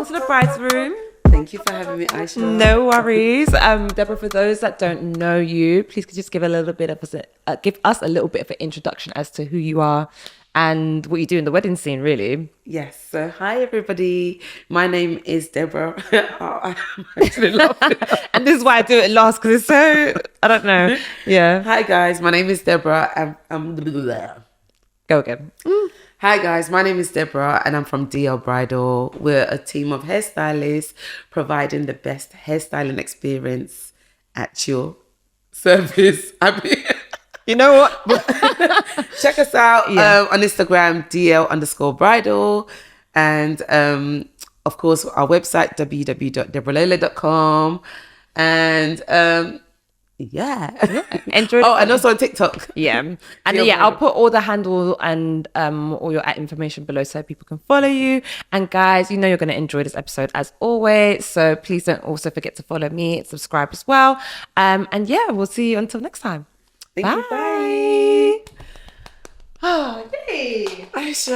welcome to the Bride's Room. Thank you for having me, Aisha. No worries. Deborah, for those that don't know you, please could you just give us a little bit of an introduction as to who you are and what you do in the wedding scene, really. Yes. So, hi, everybody. My name is Deborah. I'm actually laughing. And this is why I do it last, because it's so, I don't know. Yeah. Hi, guys. My name is Deborah. Go again. Hi, guys. My name is Deborah, and I'm from Bridal. We're a team of hairstylists providing the best hairstyling experience at your service. You know what? Check us out on Instagram, DL_bridal. And of course, our website, www.deborahlola.com. And Enjoy. And also on TikTok. Yeah. And I'll put all the handle and all your information below so people can follow you. And guys, you know you're going to enjoy this episode as always. So please don't also forget to follow me and subscribe as well. And we'll see you until next time. Thank you. Bye. Oh, yay. Aisha.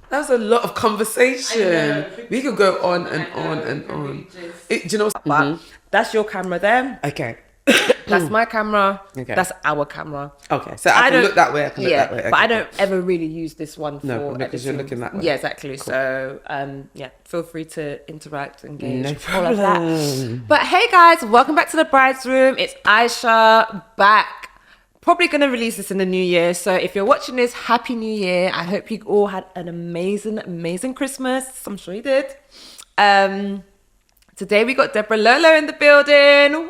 That was a lot of conversation. We could go on and on and on. Do you know what's That's your camera there. Okay. That's my camera. Okay. That's our camera. Okay. So I can look that way. I can look that way. Okay. But I don't ever really use this one for no, because you're looking that way. Yeah, exactly. Cool. So feel free to interact, engage, no all of that. problem. But hey guys, welcome back to the Bride's Room. It's Aisha back. Probably going to release this in the new year. So if you're watching this, Happy New Year. I hope you all had an amazing Christmas. I'm sure you did. Today we got Deborah Lola in the building. Woohoo!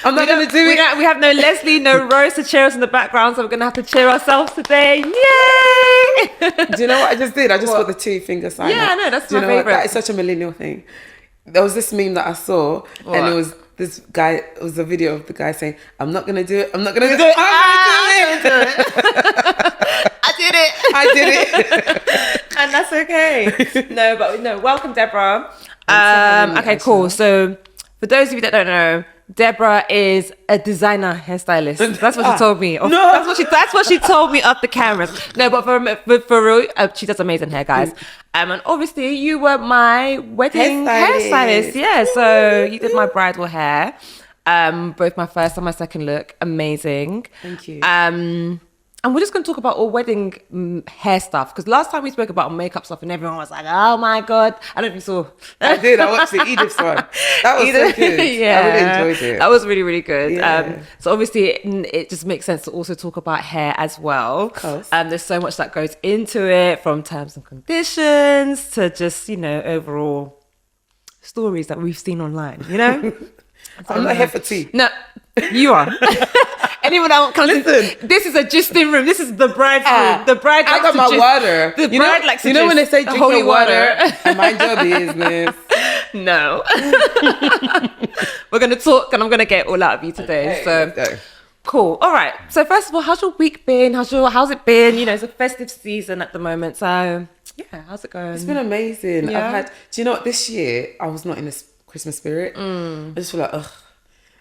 I'm not going to do it. We have no Leslie, no Rose to cheer us in the background. So we're going to have to cheer ourselves today. Yay! Do you know what I just did? I just got the 2-finger sign. Yeah, I know. That's my favorite. favorite. That is such a millennial thing. There was this meme that I saw, and it was this guy. It was a video of the guy saying, "I'm not gonna do it. I'm not gonna do it. I'm gonna do it." I did it. And that's okay. No. Welcome, Deborah. Okay, cool. So for those of you that don't know, Deborah is a designer hairstylist. That's what she told me. That's what she told me off the cameras. No, but for real, she does amazing hair, guys. And obviously, you were my wedding hairstylist. Yeah, so you did my bridal hair. Both my first and my second look, amazing. Thank you. And we're just going to talk about all wedding hair stuff, because last time we spoke about makeup stuff and everyone was like, oh my God. I don't know if you saw. I did. I watched the Edith's one. That was so good. Yeah. I really enjoyed it. That was really, really good. Yeah. So obviously it just makes sense to also talk about hair as well. Of course. There's so much that goes into it, from terms and conditions to just, overall stories that we've seen online, I'm not here for tea. No, you are. Anyone that won't come listen. This is a gisting room. This is the bride's room. The bride. I got my water. The bride likes to. When they say drink holy your water, and mind your business. No. We're gonna talk, and I'm gonna get all out of you today. So cool. All right. So first of all, how's your week been? How's it been? It's a festive season at the moment. So yeah, how's it going? It's been amazing. Yeah. Do you know what? This year I was not in this Christmas spirit. I just feel like ugh,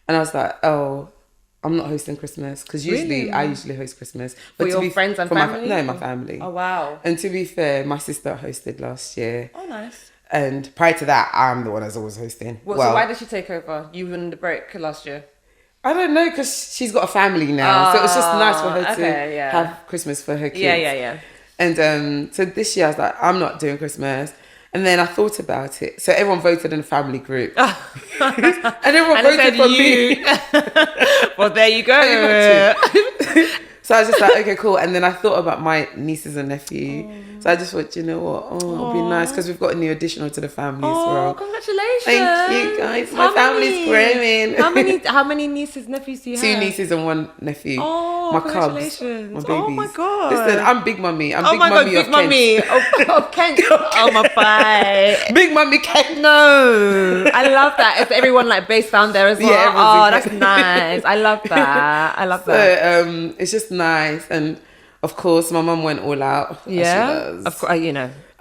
and I was like, oh. I'm not hosting Christmas because I usually host Christmas. But for your friends and family? My family. Oh, wow. And to be fair, my sister hosted last year. Oh, nice. And prior to that, I'm the one that's always hosting. So why did she take over? You were in the break last year? I don't know, because she's got a family now. So it was just nice for her to have Christmas for her kids. Yeah. And so this year I was like, I'm not doing Christmas. And then I thought about it. So everyone voted in a family group. And everyone voted for me. Well, there you go. So I was just like, okay, cool. And then I thought about my nieces and nephew. So I just thought, you know what? It'll be nice because we've got a new addition to the family as well. Congratulations. Thank you, guys. My family's growing. How many nieces, nephews do you have? 2 nieces and 1 nephew. Oh, my congratulations. cubs. My babies. Oh, my God. Listen, I'm Big Mummy. I'm Big Mummy of Kent. Oh, my bye. Big Mummy Kent. No. I love that. Is everyone based down there as well? Yeah, that's nice. I love that. So, it's just nice. And of course, my mum went all out. Yeah, of course,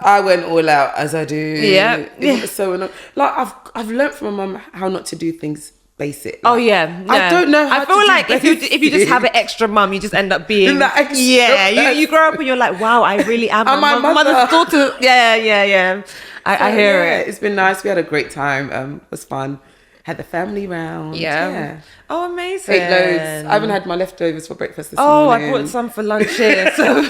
I went all out as I do. Yeah. So I've learned from my mum how not to do things basic. Oh yeah, no. I don't know how I feel to like do if you just have an extra mum, you just end up being that extra you grow up and you're like, wow, I really am my mother's daughter. Yeah. I hear it. It's been nice. We had a great time. It was fun. Had the family round. Yeah. Oh, amazing. Ate loads. I haven't had my leftovers for breakfast this I morning. brought some for lunch here. So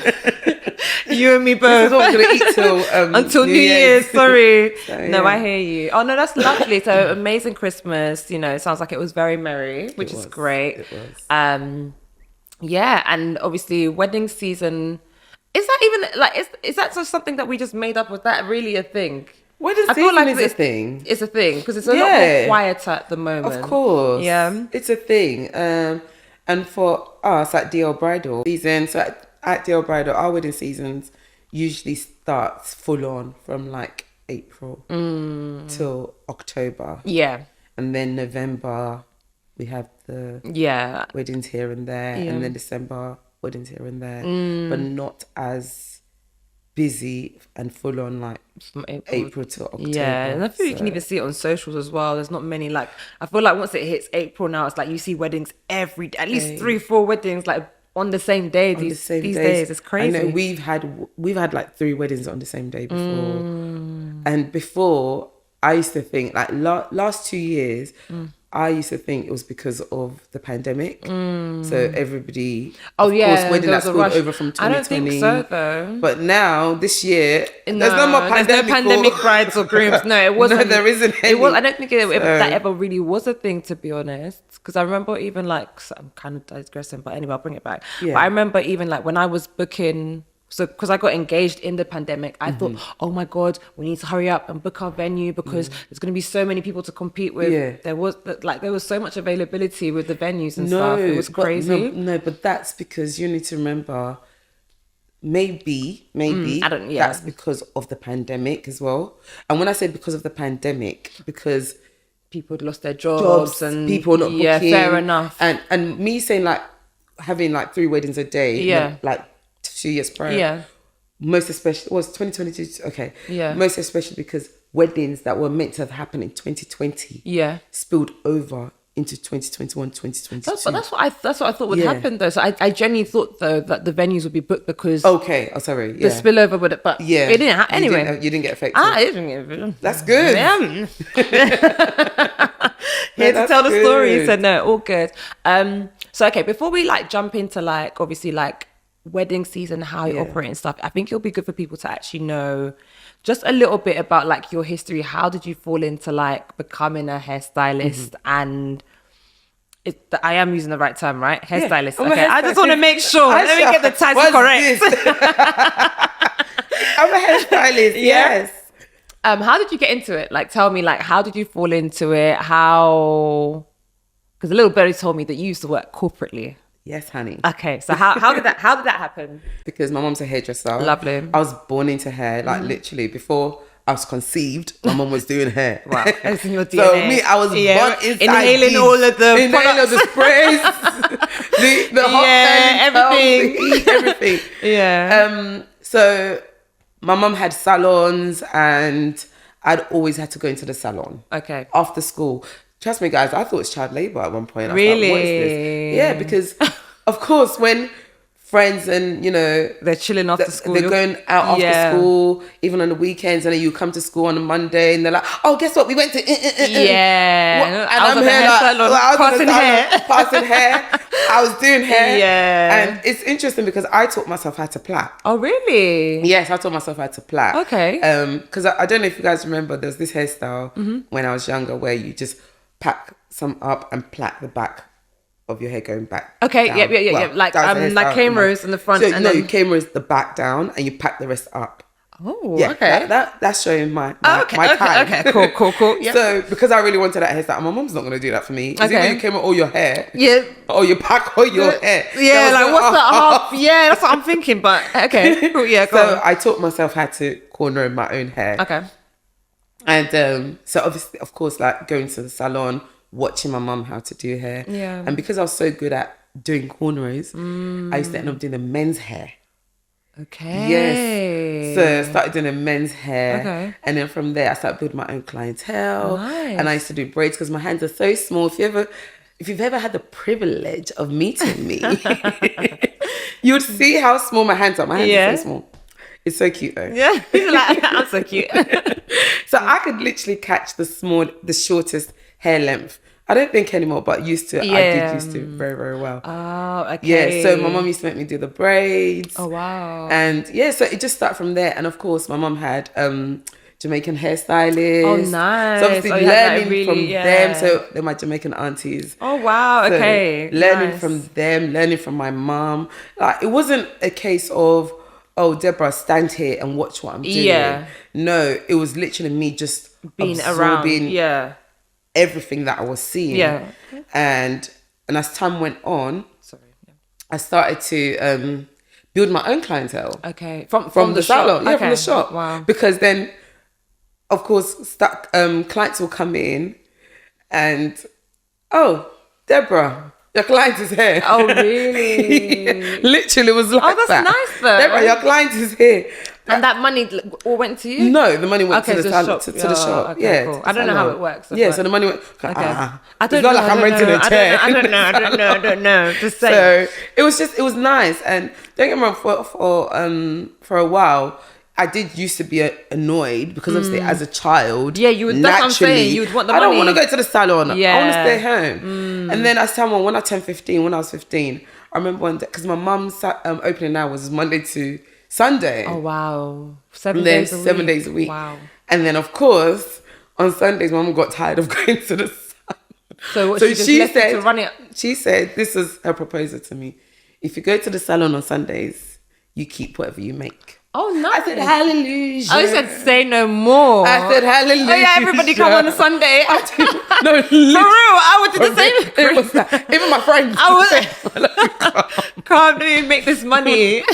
you and me both. This is what we're going to eat till until New Year's. Sorry. So, no, I hear you. Oh, no, that's lovely. So amazing Christmas. You know, it sounds like it was very merry, which is great. It was. Yeah, and obviously wedding season. Is that even like, is that just something that we just made up? Was that really a thing? Wedding season is a thing. It's a thing because it's a lot more quieter at the moment. Of course. Yeah. It's a thing. And for us at DL Bridal season, so at DL Bridal, our wedding seasons usually starts full on from like April till October. Yeah. And then November, we have the weddings here and there. Yeah. And then December, weddings here and there. But not as busy and full on like from April to October. Yeah, and I feel you can even see it on socials as well. There's not many like, I feel like once it hits April now, it's like you see weddings every day, at least 3-4 weddings like on the same day these days. It's crazy. I know we've had like 3 weddings on the same day before. And before I used to think like last 2 years I used to think it was because of the pandemic. So everybody, of course, wedding that spilled over from 2020. I don't think so, though. But now, this year, there's no more pandemic. There's no pandemic brides or grooms. No, it wasn't. No, there isn't any. I don't think that ever really was a thing, to be honest. Because I remember even like, so I'm kind of digressing, but anyway, I'll bring it back. Yeah. But I remember even like when I was booking... So, because I got engaged in the pandemic, I thought, oh my God, we need to hurry up and book our venue because there's going to be so many people to compete with. Yeah. There was so much availability with the venues and stuff. It was crazy. No, but that's because you need to remember, maybe that's because of the pandemic as well. And when I say because of the pandemic, because people had lost their jobs and people not booking. Yeah, fair enough. And me saying like having like 3 weddings a day, like 2 years prior, most especially was 2022. Most especially because weddings that were meant to have happened in 2020 spilled over into 2021, 2022. That's what I thought would happen though. So I genuinely thought though that the venues would be booked because the spillover would it, but it didn't happen anyway. You didn't get affected. It didn't get affected. That's good. Here to tell the story. So no, all good. So okay, before we like jump into like obviously like wedding season, how you operate and stuff, I think it'll be good for people to actually know just a little bit about like your history. How did you fall into like becoming a hairstylist? And I am using the right term, right? Hairstylist. Okay, I just want to make sure. Let me get the title correct. I'm a hairstylist. Yes. How did you get into it? Like, tell me, like, how did you fall into it? How? Because a little birdie told me that you used to work corporately. Yes, honey. Okay, so how did that happen? Because my mom's a hairdresser. Lovely. I was born into hair, like literally before I was conceived, my mom was doing hair. Wow, it's in your DNA. So me, I was born inside inhaling all of the products. The sprays, the hot everything. Yeah. So my mom had salons, and I'd always had to go into the salon. Okay. After school. Trust me, guys, I thought it was child labour at one point. Really? I was like, what is this? Yeah, because, of course, when friends and, you know... They're chilling after school. They're going out after school, even on the weekends, and then you come to school on a Monday, and they're like, oh, guess what? We went to... Yeah. And I'm here like... Passing hair. I was doing hair. Yeah. And it's interesting because I taught myself how to plait. Oh, really? Yes, I taught myself how to plait. Okay. Because I don't know if you guys remember, there's this hairstyle when I was younger where you just pack some up and plait the back of your hair going back. Okay, down. yeah. Like cameras in the front. So, and your camera is the back down and you pack the rest up. Oh, yeah, okay. That's showing my time. Okay, cool. Yep. So because I really wanted that hairstyle, my mom's not going to do that for me. Either you came with all your hair, or you pack all your hair. Yeah, like what's the half? Yeah, that's what I'm thinking. But okay, cool. Yeah, so I taught myself how to corner in my own hair. Okay. And so obviously, of course, like going to the salon, watching my mum how to do hair. Yeah. And because I was so good at doing cornrows, I used to end up doing the men's hair. Okay. Yes. So I started doing a men's hair. Okay. And then from there, I started building my own clientele. Nice. And I used to do braids because my hands are so small. If you've ever had the privilege of meeting me, you would see how small my hands are. My hands are so small. It's so cute though. Yeah. Like, I'm so cute. So I could literally catch the shortest hair length. I don't think anymore, but I did used to very, very well. Oh, okay. Yeah, so my mom used to make me do the braids. Oh, wow. And yeah, so it just started from there. And of course, my mom had Jamaican hairstylists. Oh, nice. So obviously learning from them. So they're my Jamaican aunties. Oh, wow. So okay. Learning from them, learning from my mom. Like, it wasn't a case of, oh, Deborah, stand here and watch what I'm doing. Yeah. No, it was literally me just being around. Yeah. Everything that I was seeing. Yeah. And as time went on, I started to build my own clientele. Okay. From the salon. Okay. Yeah, from the shop. Wow. Because then, of course, clients will come in and, oh, Deborah, your client is here. Oh, really? Yeah, literally, it was like that. Oh, that's nice though. Deborah, your client is here. And that money all went to you? No, the money went to the shop. To the shop. Okay, yeah, cool. I don't know how it works. Yeah, so the money went. Okay. I don't know. It's not like I'm renting a chair. I don't know. Just saying. So it was nice. And don't get me wrong, for a while, I did used to be annoyed because obviously as a child, you would. That's what I'm saying. You would want the money. I don't want to go to the salon. Yeah. I want to stay home. And then as time when I turned 15, when I was 15, I remember one day because my mum's opening hours was Monday to Sunday. Oh wow! 7 days a week. Wow! And then of course on Sundays, Mum got tired of going to the salon. So she said to run it. She said this is her proposal to me: if you go to the salon on Sundays, you keep whatever you make. Oh, nice. I said, hallelujah. I said, say no more. I said, hallelujah. Oh, yeah, everybody come on a Sunday. No, for real, I would do the same. It was that. Even my friends. Can't even make this money.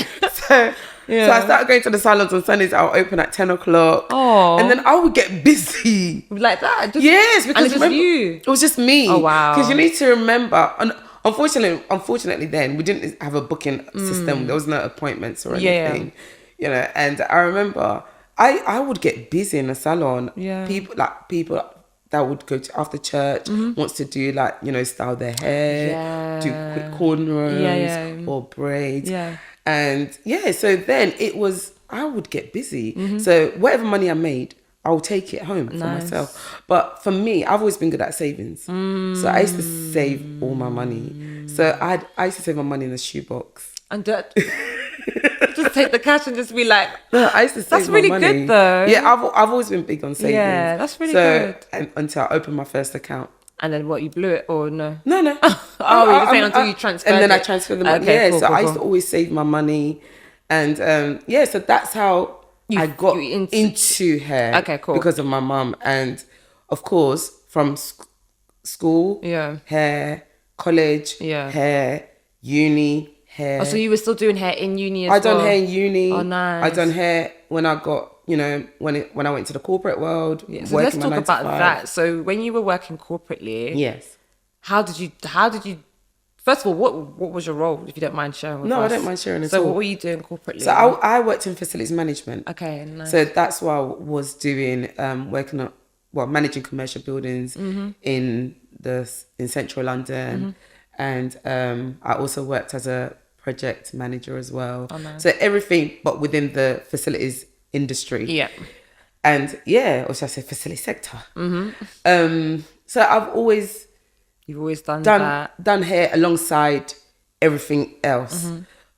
So I started going to the salons on Sundays. I'll open at 10 o'clock. Oh. And then I would get busy. Like that? Yes. Because and it was just me. Oh, wow. Because you need to remember... Unfortunately, then we didn't have a booking system. There was no appointments or anything. Yeah. You know, and I remember I would get busy in the salon. Yeah. People that would go to after church wants to do style their hair, do quick cornrows or braids. Yeah. And so then I would get busy. So whatever money I made, I'll take it home for myself. But for me, I've always been good at savings. So I used to save all my money. So I used to save my money in a shoebox. And just take the cash and just be like, no, I used to save that's really my money. good though. Yeah, I've always been big on savings. Yeah, that's really good. Until I opened my first account. And then what, you blew it or no? No. You're saying until you transferred and then it. I transferred the money. Okay, yeah, cool, so cool, I used to always save my money. And so that's how I got into hair. Okay, cool. Because of my mum. And of course, from school, hair, college, hair, uni, hair. Oh, so you were still doing hair in uni as well? I done hair in uni. Oh, nice. I done hair when I got, when I went to the corporate world. Yeah, so let's talk about that. So when you were working corporately, yes. How did you? First of all, what was your role, if you don't mind sharing with us? No, I don't mind sharing at all. So what were you doing corporately? So I worked in facilities management. Okay, nice. So that's what I was doing, managing commercial buildings in central London. And I also worked as a project manager as well. Oh, nice. So everything, but within the facilities industry. Yeah. And or should I say facility sector. So You've always done hair alongside everything else.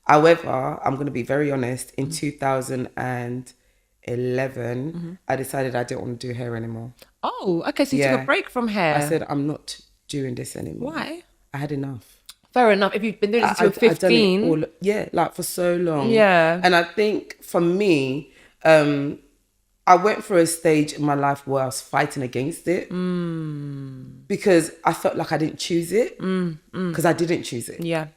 However, I'm going to be very honest. In 2011, I decided I didn't want to do hair anymore. Oh, okay. So you took a break from hair. I said, I'm not doing this anymore. Why? I had enough. Fair enough. If you've been doing this since you were 15. For so long. Yeah. And I think for me, I went through a stage in my life where I was fighting against it because I felt like I didn't choose it because I didn't choose it. Yeah.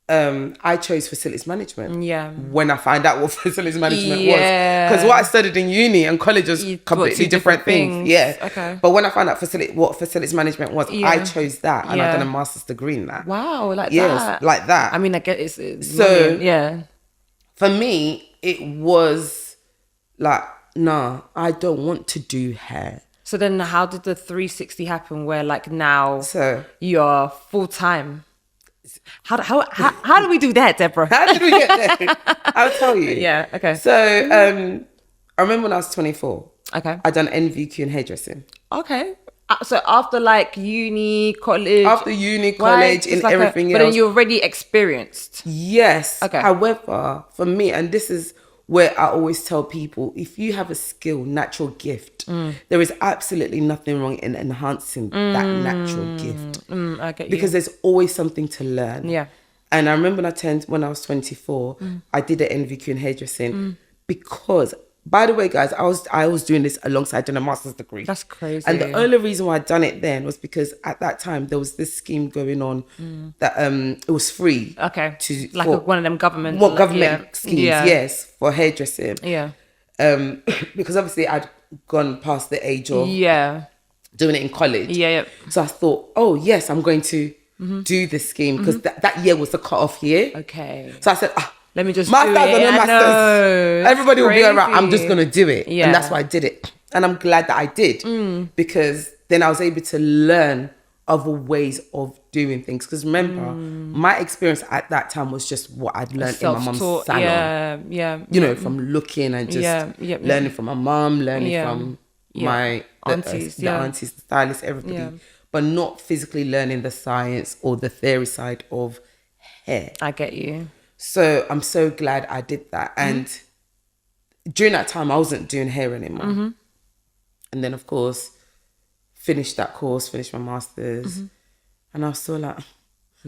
I chose facilities management. Yeah. When I found out what facilities management was, because what I studied in uni and college was completely different things. Yeah. Okay. But when I found out what facilities management was, I chose that, and I've done a master's degree in that. Wow, like that. Yes, like that. I mean, I get it's so money. Yeah. for me, it was like, nah, I don't want to do hair. So then how did the 360 happen where like now you're full-time? How do we do that, Deborah? How did we get there? I'll tell you. Yeah, okay. So I remember when I was 24. Okay. I'd done NVQ in hairdressing. Okay. So after like uni, college. After uni, college, and like everything else. But then you're already experienced. Yes. Okay. However, for me, and this is where I always tell people, if you have a skill, natural gift, there is absolutely nothing wrong in enhancing that natural gift. I get you. Because there's always something to learn. Yeah. And I remember when I was 24, I did an NVQ in hairdressing because, by the way, guys, I was doing this alongside doing a master's degree. That's crazy. And the only reason why I'd done it then was because at that time there was this scheme going on that it was free. Okay. One of them government. Schemes? Yes, for hairdressing. Yeah. Because obviously I'd gone past the age of doing it in college. Yeah. So I thought, oh yes, I'm going to do this scheme because that year was the cut-off year. Okay. So I said, let me just masters do it. and masters. Everybody will be around. I'm just gonna do it, Yeah. and that's why I did it. And I'm glad that I did because then I was able to learn other ways of doing things. Because remember, my experience at that time was just what I'd learned in my mum's salon. Yeah. You know, from looking and just learning from my mum, learning from my aunties, the aunties, the stylists, everybody, but not physically learning the science or the theory side of hair. I get you. So I'm so glad I did that. And during that time, I wasn't doing hair anymore. And then, of course, finished that course, finished my master's. And I was so like,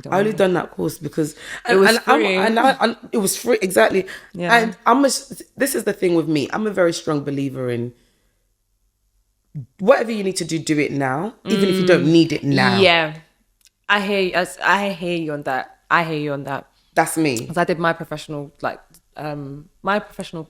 I only done that course because it was free. It was free, exactly. Yeah. And this is the thing with me. I'm a very strong believer in whatever you need to do it now, even if you don't need it now. Yeah. I hear you on that. That's me. Because I did my professional, professional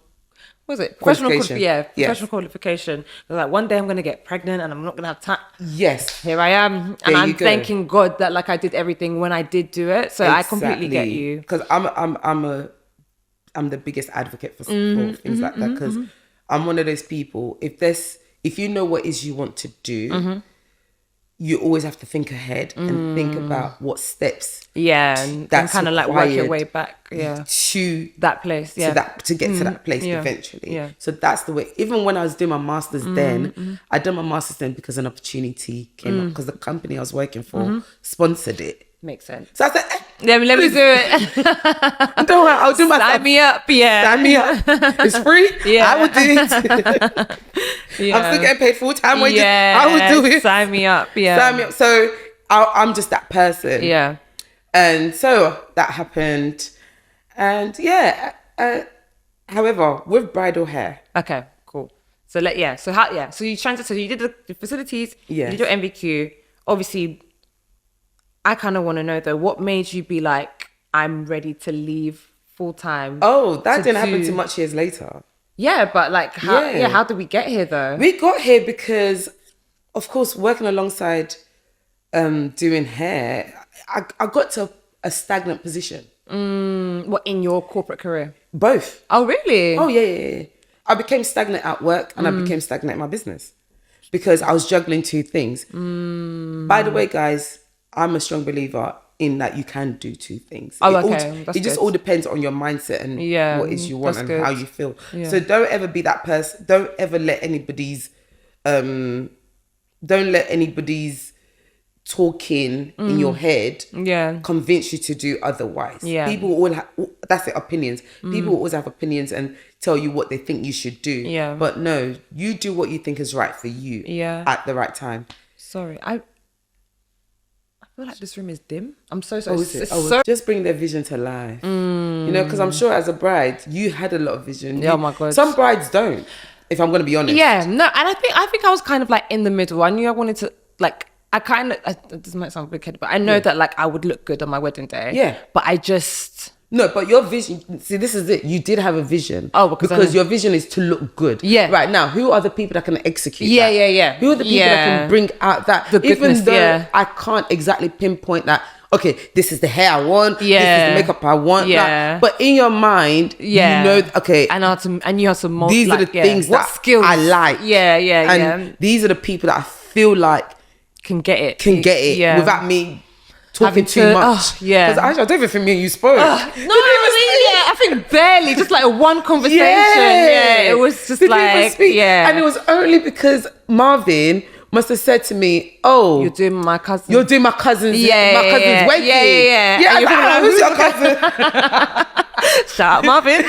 Qualification. Professional qualification. Like one day I'm going to get pregnant and I'm not going to have time. Yes. Here I am. And I'm thanking God that like I did everything when I did do it. So I completely get you. Because I'm the biggest advocate for things like that. Because I'm one of those people, if you know what it is you want to do, you always have to think ahead and think about what steps. Yeah, and kind of like work your way back. Yeah, to that place. Yeah, to get to that place eventually. Yeah. So that's the way. Even when I was doing my masters, I did my masters then because an opportunity came up because the company I was working for sponsored it. Makes sense. So I said, let me do it. Don't worry, I'll do my. Sign me up. Yeah, sign me up. It's free. Yeah, I would do it. Yeah. I'm still getting paid full time wages. Yeah, I would do it. Sign me up. Yeah, sign me up. So I'm just that person. Yeah, and so that happened, and however, with bridal hair. Okay, cool. So so you transited. So you did the facilities. Yeah. You did your MVQ. Obviously, I kind of want to know though, what made you be like, I'm ready to leave full time? Oh, that didn't happen too much years later. Yeah, but like, how did we get here though? We got here because, of course, working alongside doing hair, I got to a stagnant position. What, in your corporate career? Both. Oh, really? Oh, yeah. I became stagnant at work and I became stagnant in my business because I was juggling two things. By the way, guys, I'm a strong believer in that you can do two things. It just all depends on your mindset and what is you want and how you feel. Yeah. So don't ever be that person. Don't ever let anybody's talking in your head convince you to do otherwise. Yeah. People all that's their opinions. People always have opinions and tell you what they think you should do. Yeah. But no, you do what you think is right for you at the right time. Sorry, I feel like this room is dim. I'm so just bring their vision to life. You know, because I'm sure as a bride, you had a lot of vision. Yeah, oh my God. Some brides don't, if I'm going to be honest. Yeah, no, and I think I was kind of like in the middle. I knew I wanted to like. This might sound wicked, but I know that like I would look good on my wedding day. Yeah, but I just. No, but your vision, see, this is it. You did have a vision. Oh, because your vision is to look good. Yeah. Right now, who are the people that can execute that? Yeah. Who are the people that can bring out that? The goodness, even though I can't exactly pinpoint that, okay, this is the hair I want. This is the makeup I want. Yeah. But in your mind, you know, okay. And you have some more. These are the things that skills I like. And these are the people that I feel like can get it without me talking too much. Because I don't even think me and you spoke. I think barely, just like one conversation. It was just like, and it was only because Marvin must have said to me, "Oh, you're doing my cousin's wedding." Yeah. Who's your cousin? Shout out Marvin.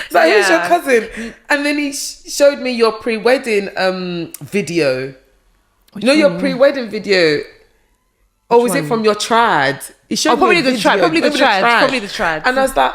So who's your cousin? And then he showed me your pre-wedding video. Your pre-wedding video. Or was it from your trad? He showed probably the trad. Probably the trad. And I was like,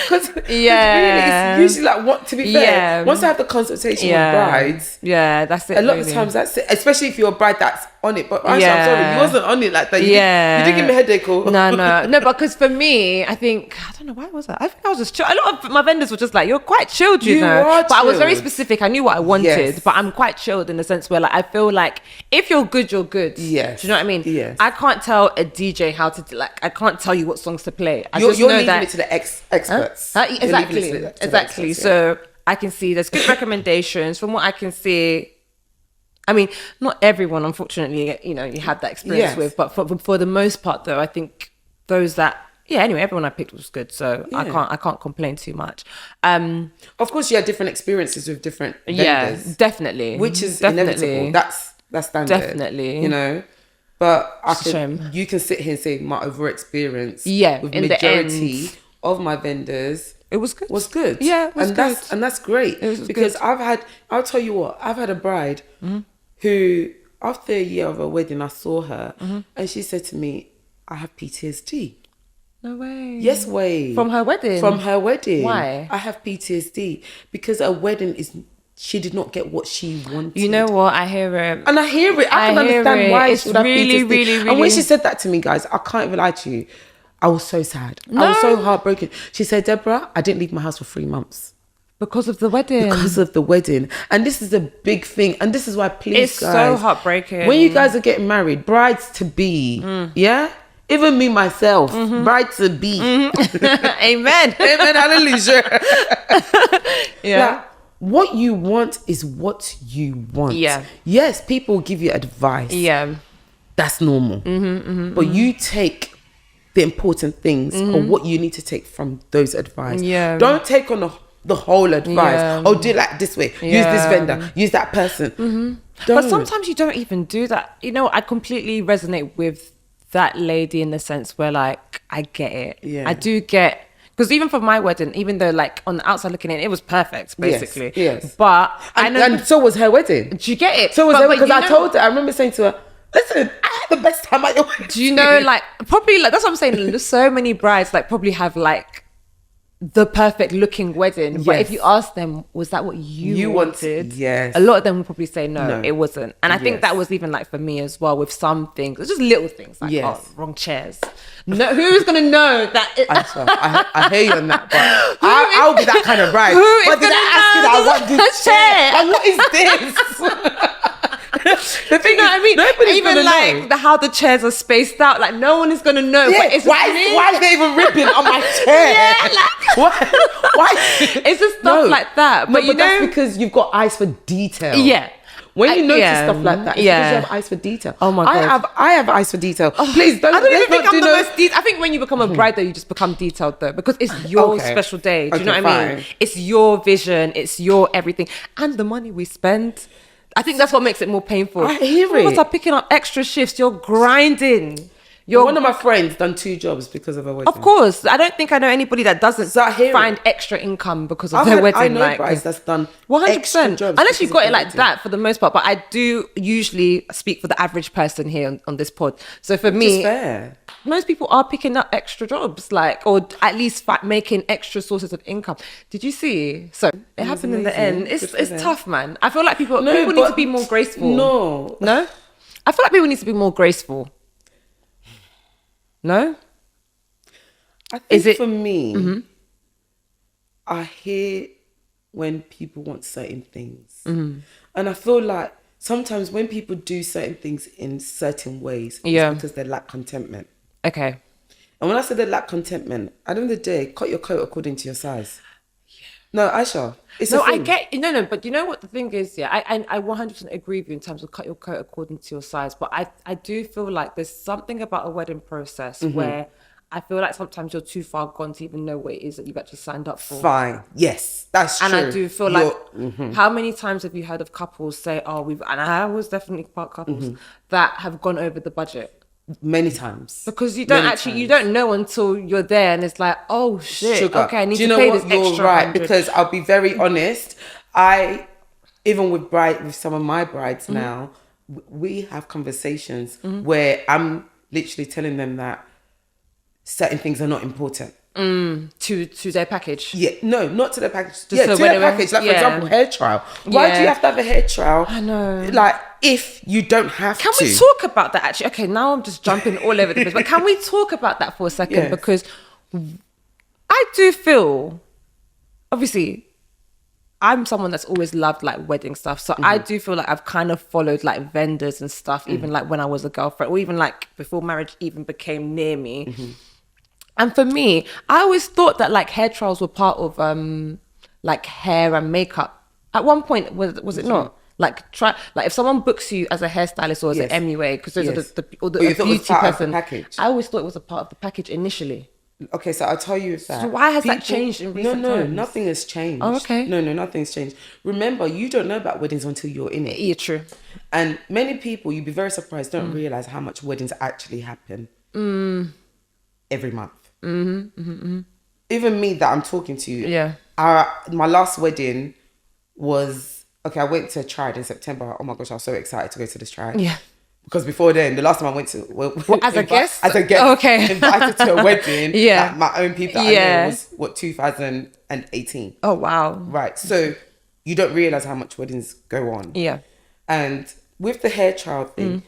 because it's usually like, what? To be fair, once I have the consultation with brides, that's it. A lot of times that's it. Especially if you're a bride that's on it. But I'm sorry, you wasn't on it like that. You didn't give me a headache. No. Because for me, I think I don't know why was that. I think I was just chill. A lot of my vendors were just like, "You're quite chilled, you know." But I was very specific. I knew what I wanted, but I'm quite chilled in the sense where like I feel like if you're good, you're good. Yes. Do you know what I mean? Yes. I can't tell a DJ how to I can't tell you what songs to play. You're leaving it to the experts. Exactly. So I can see there's good recommendations from what I can see. I mean, not everyone, unfortunately, you had that experience with, but for the most part, though, I think those that. Yeah, anyway, everyone I picked was good, so I can't complain too much. Of course, you had different experiences with different vendors. Yeah, definitely. Which is inevitable. That's standard. Definitely. But you can sit here and say my overall experience with majority of my vendors it was good. Yeah, that's great. Because good. I'll tell you what, I've had a bride who after a year of her wedding, I saw her and she said to me, I have PTSD. No way. Yes way. From her wedding? From her wedding. Why? I have PTSD because her wedding she did not get what she wanted. You know what? I hear it. And I hear it. I can understand why it's she would have really, PTSD. really. And when she said that to me, guys, I can't even lie to you. I was so sad. I was so heartbroken. She said, Deborah, I didn't leave my house for 3 months. Because of the wedding. Because of the wedding. And this is a big thing. And this is why, please, it's guys. It's so heartbreaking. When you guys are getting married, brides to be, even me, myself, bride to be. Amen. Amen, hallelujah. Like, what you want is what you want. Yeah. Yes, people give you advice. Yeah. That's normal. But you take the important things or what you need to take from those advice. Yeah. Don't take on the whole advice. Yeah. Oh, do it like this way. Use this vendor. Use that person. But sometimes you don't even do that. I completely resonate with that lady in the sense where like I get it. I do get, because even for my wedding, even though like on the outside looking in, it was perfect basically. Yes. But and so was her wedding. Do you get it? So was her, because I told her. I remember saying to her, "Listen, I had the best time at your wedding." Do you know, like probably like that's what I'm saying. So many brides like probably have like the perfect looking wedding, but if you ask them, was that what you wanted? Yes. A lot of them would probably say no, it wasn't. And I think that was even like for me as well with some things. It's just little things like wrong chairs. No, who's gonna know that? I hear you on that, but I'll be that kind of bride. But did I ask you that I want this chair? Like, what is this? The thing, I mean, even like know. how the chairs are spaced out, like no one is gonna know. Yeah, but it's why is there even ribbon on my chair? Why? It's just stuff like that. But that's because you've got eyes for detail. Yeah. When you notice stuff like that, it's because you have eyes for detail. Oh my God. I have eyes for detail. Please don't. I don't even think I'm the most detailed. I think when you become a bride, though, you just become detailed, though, because it's your special day. Do you know what I mean? It's your vision. It's your everything, and the money we spend. I think that's what makes it more painful. I hear it. Some of us are picking up extra shifts. You're grinding. One of my friends done 2 jobs because of her wedding. Of course. I don't think I know anybody that doesn't find extra income because of their wedding. I know brides that's done 100%. Unless you've got it like that for the most part. But I do usually speak for the average person here on this pod. So for me, fair. Most people are picking up extra jobs, or at least making extra sources of income. Did you see? So it happened in the end. It's tough, man. I feel like people need to be more graceful. No? I feel like people need to be more graceful. No? I think for me, I hear when people want certain things. And I feel like sometimes when people do certain things in certain ways, it's because they lack contentment. Okay. And when I say they lack contentment, at the end of the day, cut your coat according to your size. No, Aisha, it's a thing. I get, no, but you know what the thing is, I 100% agree with you in terms of cut your coat according to your size, but I do feel like there's something about a wedding process where I feel like sometimes you're too far gone to even know what it is that you've actually signed up for. Fine, yes, that's true. And I do feel like, how many times have you heard of couples say, and I was definitely part couples that have gone over the budget? Many times. Because you don't know until you're there and it's like, oh shit, Sugar. okay, I need to pay what? this You're extra right, 100. because I'll be very honest, even with some of my brides now, we have conversations where I'm literally telling them that certain things are not important. To their package. Yeah, no, not to their package. To so their package. Like, for example, hair trial. Why do you have to have a hair trial? I know. Like, if you don't have to. Can we talk about that actually? Okay, now I'm just jumping all over the place. But can we talk about that for a second? Yes. Because I do feel, obviously, I'm someone that's always loved like wedding stuff. So I do feel like I've kind of followed like vendors and stuff, even like when I was a girlfriend, or even like before marriage even became near me. And for me, I always thought that like hair trials were part of like hair and makeup. At one point, was it not? Like if someone books you as a hairstylist or as an MUA, because those are the beauty person. I always thought it was a part of the package initially. Okay, so I'll tell you that. So why has that changed in recent times? Nothing has changed. Oh, okay. No, nothing's changed. Remember, you don't know about weddings until you're in it. Yeah, true. And many people, you'd be very surprised, don't realize how much weddings actually happen every month. Even me that I'm talking to, my last wedding was, I went to Tride in September. Oh my gosh, I was so excited to go to this Tride. Yeah. Because before then, the last time I went to... as a guest? As a guest. Oh, okay. Invited to a wedding. Like my own people that I know was, 2018. Oh, wow. Right. So you don't realise how much weddings go on. Yeah. And with the hair trial thing,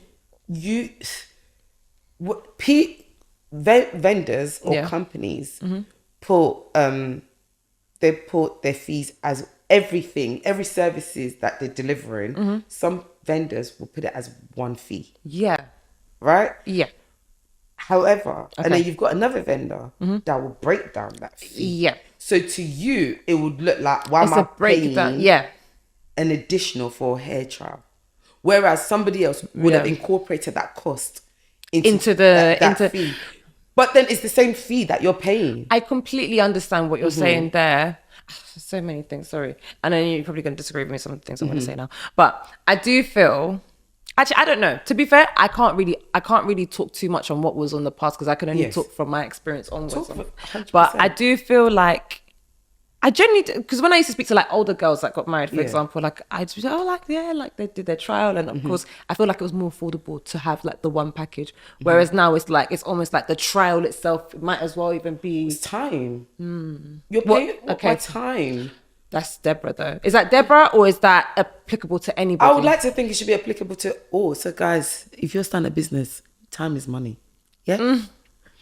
vendors or companies put their fees as everything, every services that they're delivering. Some vendors will put it as one fee. Yeah. Right? Yeah. However, and then you've got another vendor that will break down that fee. Yeah. So to you, it would look like, why am I paying an additional for a hair trial? Whereas somebody else would have incorporated that cost into that fee. But then it's the same fee that you're paying. I completely understand what you're saying there. So many things, sorry. And then you're probably going to disagree with me some of the things I'm going to say now. But I do feel, actually, I don't know. To be fair, I can't really talk too much on what was on the past because I can only talk from my experience onwards. But I do feel like, I genuinely, because when I used to speak to like older girls that got married, for example, like I'd be like, they did their trial, and of course I feel like it was more affordable to have like the one package. Whereas now it's almost like the trial itself might as well even be, it's time. You're paying by time. That's Deborah though. Is that Deborah or is that applicable to anybody? I would like to think it should be applicable to all. So guys, if you're starting a business, time is money. Yeah.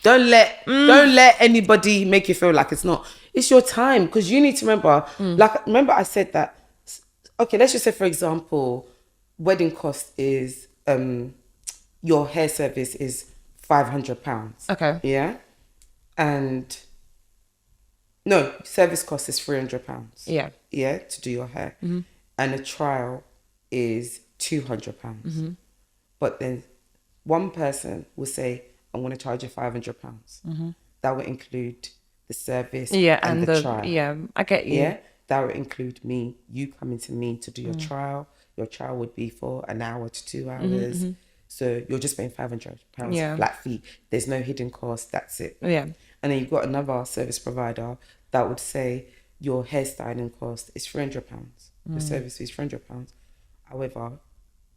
Don't let anybody make you feel like it's not. It's your time, because you need to remember, remember I said that, okay, let's just say, for example, wedding cost is, your hair service is £500. Okay. Yeah? And, no, service cost is £300. Yeah. Yeah, to do your hair. And a trial is £200. But then one person will say, I'm going to charge you £500. That will include the service and the trial. Yeah, I get you. Yeah, that would include you coming to me to do your trial. Your trial would be for an hour to 2 hours. So you're just paying £500 flat fee. There's no hidden cost. That's it. Yeah. And then you've got another service provider that would say your hairstyling cost is £300. The service fee is £300. However,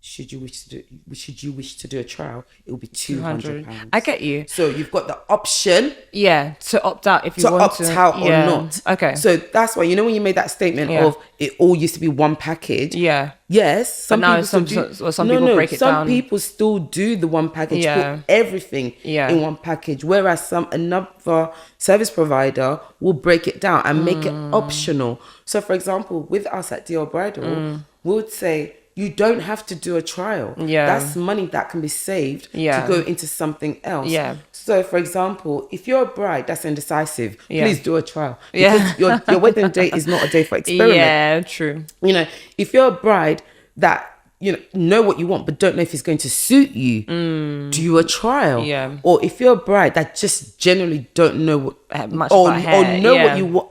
should you wish to do a trial, it will be £200. I get you. So you've got the option, to opt out if you want to opt out or not. Okay. So that's why, when you made that statement of it all used to be one package. Yeah. Yes. Some people break it down. Some people still do the one package, put everything in one package. Whereas another service provider will break it down and make it optional. So for example, with us at Bridal, we would say, you don't have to do a trial. Yeah. That's money that can be saved to go into something else. Yeah. So, for example, if you're a bride that's indecisive, please do a trial. Yeah. Because your wedding day is not a day for experiment. Yeah, true. You know, if you're a bride that, you know what you want, but don't know if it's going to suit you, do a trial. Yeah. Or if you're a bride that just generally don't know what, much or about hair, know what you want,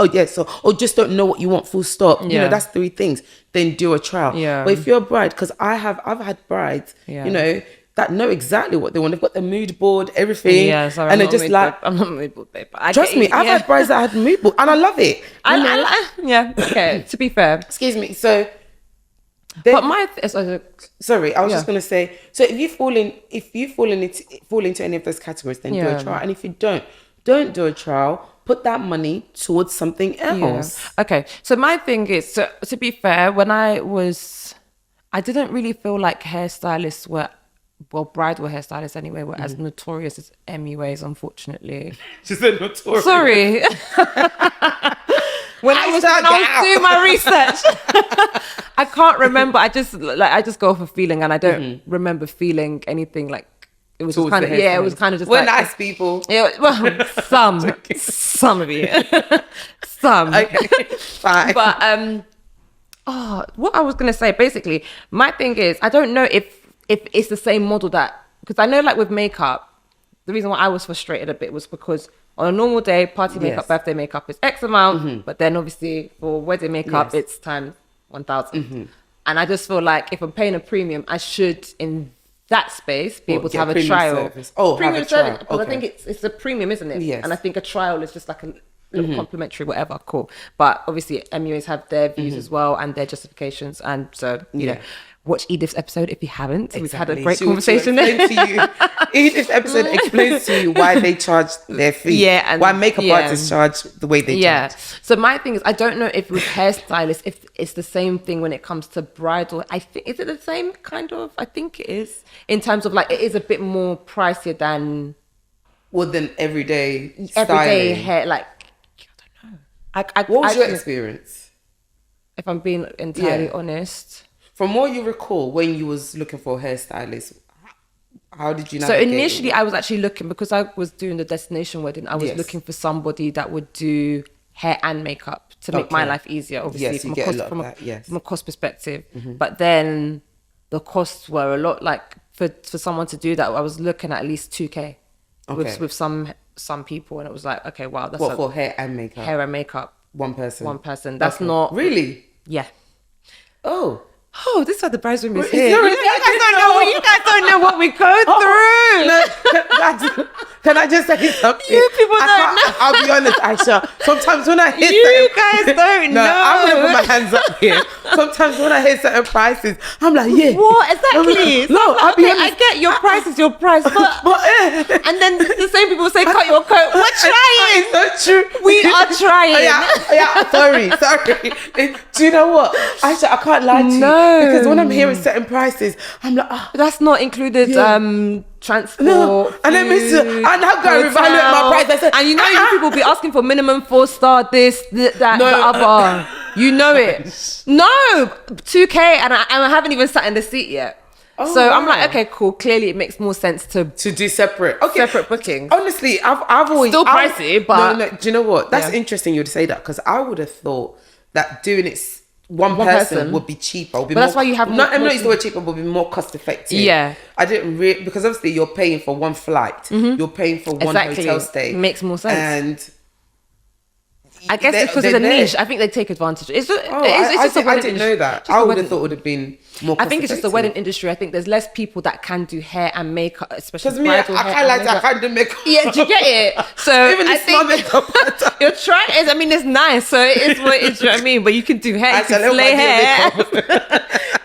or just don't know what you want, full stop. You know, that's 3 things. Then do a trial. Yeah. But if you're a bride, because I've had brides, you know, that know exactly what they want. They've got the mood board, everything. Yeah, sorry, and they're just like, I'm not mood board babe. Trust me, I've had brides that had mood board, and I love it. Yeah. Okay. To be fair, excuse me. So. But my sorry, I was just gonna say. So if you fall into any of those categories, then do a trial. And if you don't do a trial. Put that money towards something else. Yeah. Okay. So my thing is, to be fair, when I didn't really feel like hairstylists were, well, bridal hairstylists anyway, were as notorious as MUAs, unfortunately. She said notorious. Sorry. When I was doing my research, I can't remember. I just go off a feeling, and I don't remember feeling anything like it was kind of it was kind of just. We're nice people. Yeah, well, some of you, some. Okay, fine. But what I was gonna say, basically, my thing is, I don't know if it's the same model because I know, like with makeup, the reason why I was frustrated a bit was because. On a normal day, party makeup, birthday makeup is X amount, but then obviously for wedding makeup, it's times 1,000. And I just feel like if I'm paying a premium, I should, in that space, be able to have a trial. Service. Oh, premium have a trial. service, because I think it's a premium, isn't it? Yes. And I think a trial is just like a little complimentary, whatever, cool. But obviously, MUAs have their views as well and their justifications. And so, you know, watch Edith's episode if you haven't. Exactly. We've had a great conversation there. Edith's episode explains to you why they charge their fee. Yeah, and why makeup artists charge the way they charge. So my thing is, I don't know if with hairstylists, if it's the same thing when it comes to bridal. I think, is it the same kind of? I think it is. In terms of like, it is a bit more pricier than everyday hair. Like, I don't know. What was your experience? If I'm being entirely honest. From what you recall, when you was looking for a hairstylist, how did you navigate? So initially, I was actually looking, because I was doing the destination wedding, I was looking for somebody that would do hair and makeup to make my life easier, obviously, from a cost perspective. But then the costs were a lot, like for someone to do that, I was looking at least 2K with some people, and it was like, okay, wow, that's for hair and makeup. Hair and makeup. One person. That's not really. Yeah. Oh, this is why the bridegroom is here. You guys don't know what we go through. Can I just say something? You people don't know. I'll be honest, Aisha. Sometimes when I hear you guys don't know. I'm gonna put my hands up here. Sometimes when I hear certain prices, I'm like, what exactly? No, I'll be honest. I get your price is your price, but and then the same people say cut your coat. We're trying. It's not true. We are trying. Sorry. Do you know what, Aisha? I can't lie to you. Because when I'm hearing certain prices, I'm like, that's not included transport. No. And then and how can I reevaluate my price? I said, and you know, you people be asking for minimum 4-star, this, that, the other. You know it. No, 2K, and I haven't even sat in the seat yet. So I'm like, okay, cool. Clearly, it makes more sense to do separate bookings. Honestly, I've always still pricey, but no. Do you know what? That's interesting. You would say that, because I would have thought that doing it one person would be cheaper. But that's why you have not use the word cheaper, but be more cost effective. Yeah, I didn't because obviously you're paying for one flight, you're paying for one hotel stay. Makes more sense. And I guess because it's a niche, I think they take advantage. I didn't know that. I would have thought it would have been more cost I think it's just the wedding industry. I think there's less people that can do hair and makeup, especially because bridal I hair. I can't do makeup. Yeah, do you get it? So even I think makeup. You're trying. I mean, it's nice, so it is what it is. Do you know what I mean? But you can do hair. You can slay hair. You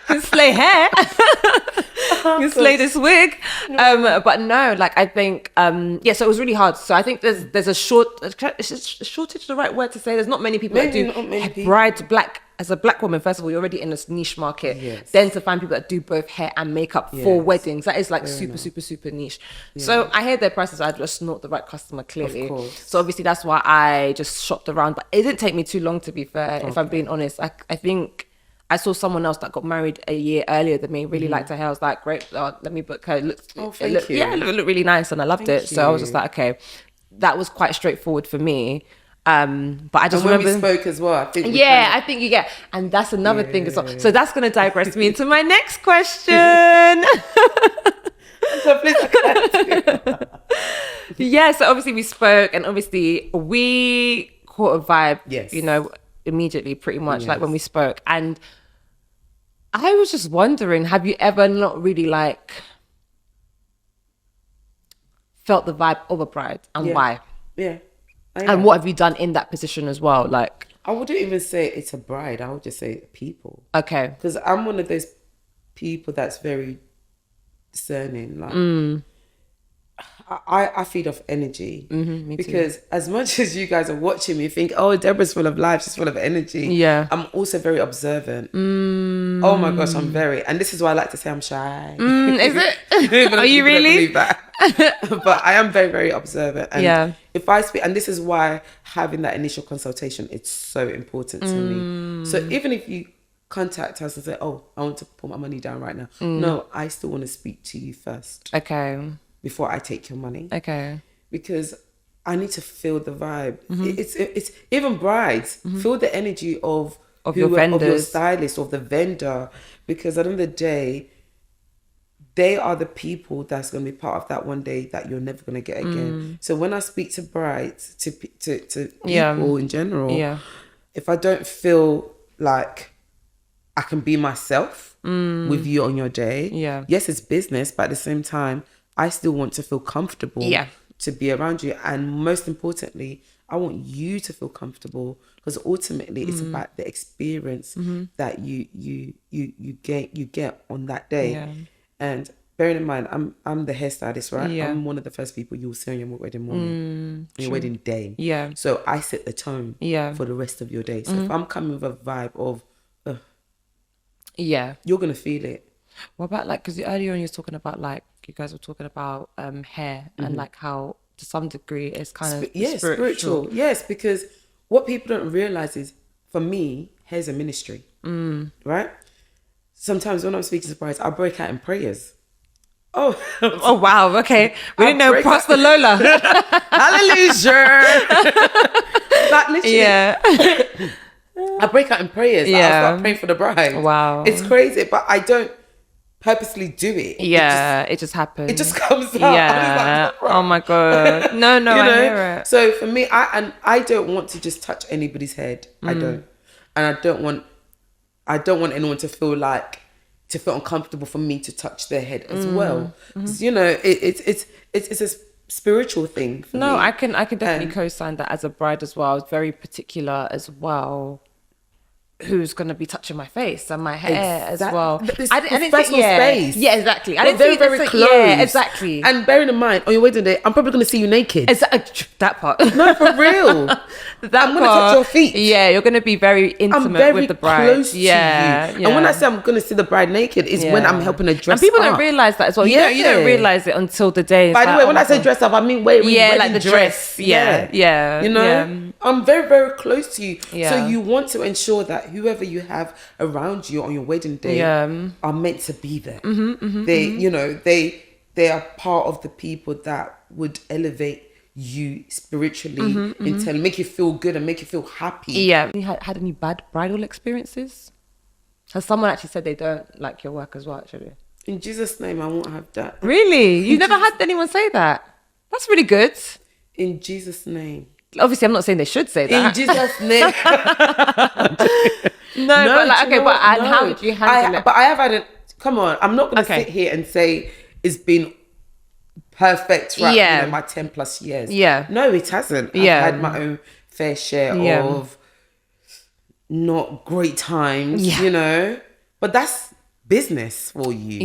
can slay hair. You can slay this wig. But no, like I think, so it was really hard. So I think there's a shortage, the right word to say. There's not many people that do bride black. As a black woman, first of all, you're already in this niche market. Yes. Then to find people that do both hair and makeup for weddings, that is like super niche. Yeah. So I heard their prices. I just not the right customer, clearly. So obviously that's why I just shopped around. But it didn't take me too long, to be fair. If I'm being honest, I think I saw someone else that got married a year earlier than me, really liked her hair. I was like, great, let me book her. Thank you. Yeah, it looked really nice and I loved it. So I was just like, okay, that was quite straightforward for me. But I just remember we spoke as well. I think I think you get, and that's another thing as well. So that's going to digress me into my next question. So please, so obviously we spoke, and obviously we caught a vibe. Yes. You know, immediately, pretty much like when we spoke, and I was just wondering, have you ever not really like felt the vibe of a bride, and why? Yeah. And what have you done in that position as well? Like, I wouldn't even say it's a bride. I would just say people. Okay. Because I'm one of those people that's very discerning. Like, I feed off energy. Me because as much as you guys are watching me, think, oh, Deborah's full of life, she's full of energy. Yeah. I'm also very observant. Oh my gosh, I'm very, and this is why I like to say I'm shy. Is it? Are you really? But I am very, very observant. And if I speak, and this is why having that initial consultation, it's so important to me. So even if you contact us and say, oh, I want to put my money down right now. No, I still want to speak to you first. Okay. Before I take your money. Okay. Because I need to feel the vibe. It's even brides, feel the energy of your vendors, of your stylist, of the vendor. Because at the end of the day, they are the people that's going to be part of that one day that you're never going to get again. So when I speak to brides, to people in general, if I don't feel like I can be myself with you on your day, yes, it's business, but at the same time, I still want to feel comfortable to be around you. And most importantly, I want you to feel comfortable, because ultimately it's about the experience that you get on that day. And bearing in mind, I'm the hairstylist, right? I'm one of the first people you'll see on your wedding morning, on your wedding day. So I set the tone for the rest of your day. So if I'm coming with a vibe of, you're gonna feel it. What about, like, because earlier on you were talking about, like, you guys were talking about hair and like how to some degree it's kind of spiritual. Yes, because what people don't realize is, for me, hair's a ministry, right? Sometimes when I'm speaking to brides, I break out in prayers. Oh wow, okay. We didn't know Pastor Lola. Hallelujah. Like, literally, I break out in prayers. Like, I start praying for the bride. Wow. It's crazy, but I don't purposely do it. It just happens. It just comes out. Yeah. Like, oh my God. No, I hear it. So for me, I don't want to just touch anybody's head. I don't. And I don't want anyone to feel uncomfortable for me to touch their head as well. You know, it's a spiritual thing for me. I can definitely co-sign that as a bride as well. I was very particular as well who's going to be touching my face and my hair as well. I didn't personal space. Yeah, exactly. I didn't very, very close. Yeah, exactly. And bearing in mind, on your wedding day, I'm probably going to see you naked. That part. No, for real. I'm going to touch your feet. Yeah, you're going to be very intimate with the bride. Close to you. And when I say I'm going to see the bride naked, is when I'm helping her dress up. And people don't realize that as well. You don't realize it until the day. By the way, when I say dress up, I mean like the dress. Yeah. You know, I'm very, very close to you. So you want to ensure that whoever you have around you on your wedding day are meant to be there. They are part of the people that would elevate you spiritually, internally, make you feel good and make you feel happy. Yeah. You had any bad bridal experiences? Has someone actually said they don't like your work as well, actually? In Jesus' name, I won't have that. Really? You've never had anyone say that? That's really good. In Jesus' name. Obviously, I'm not saying they should say that. In Jesus' name. How did you handle it? But I have had it. Come on, I'm not going to sit here and say it's been perfect throughout my 10 plus years. No, it hasn't. I've had my own fair share of not great times, you know. But that's business for you.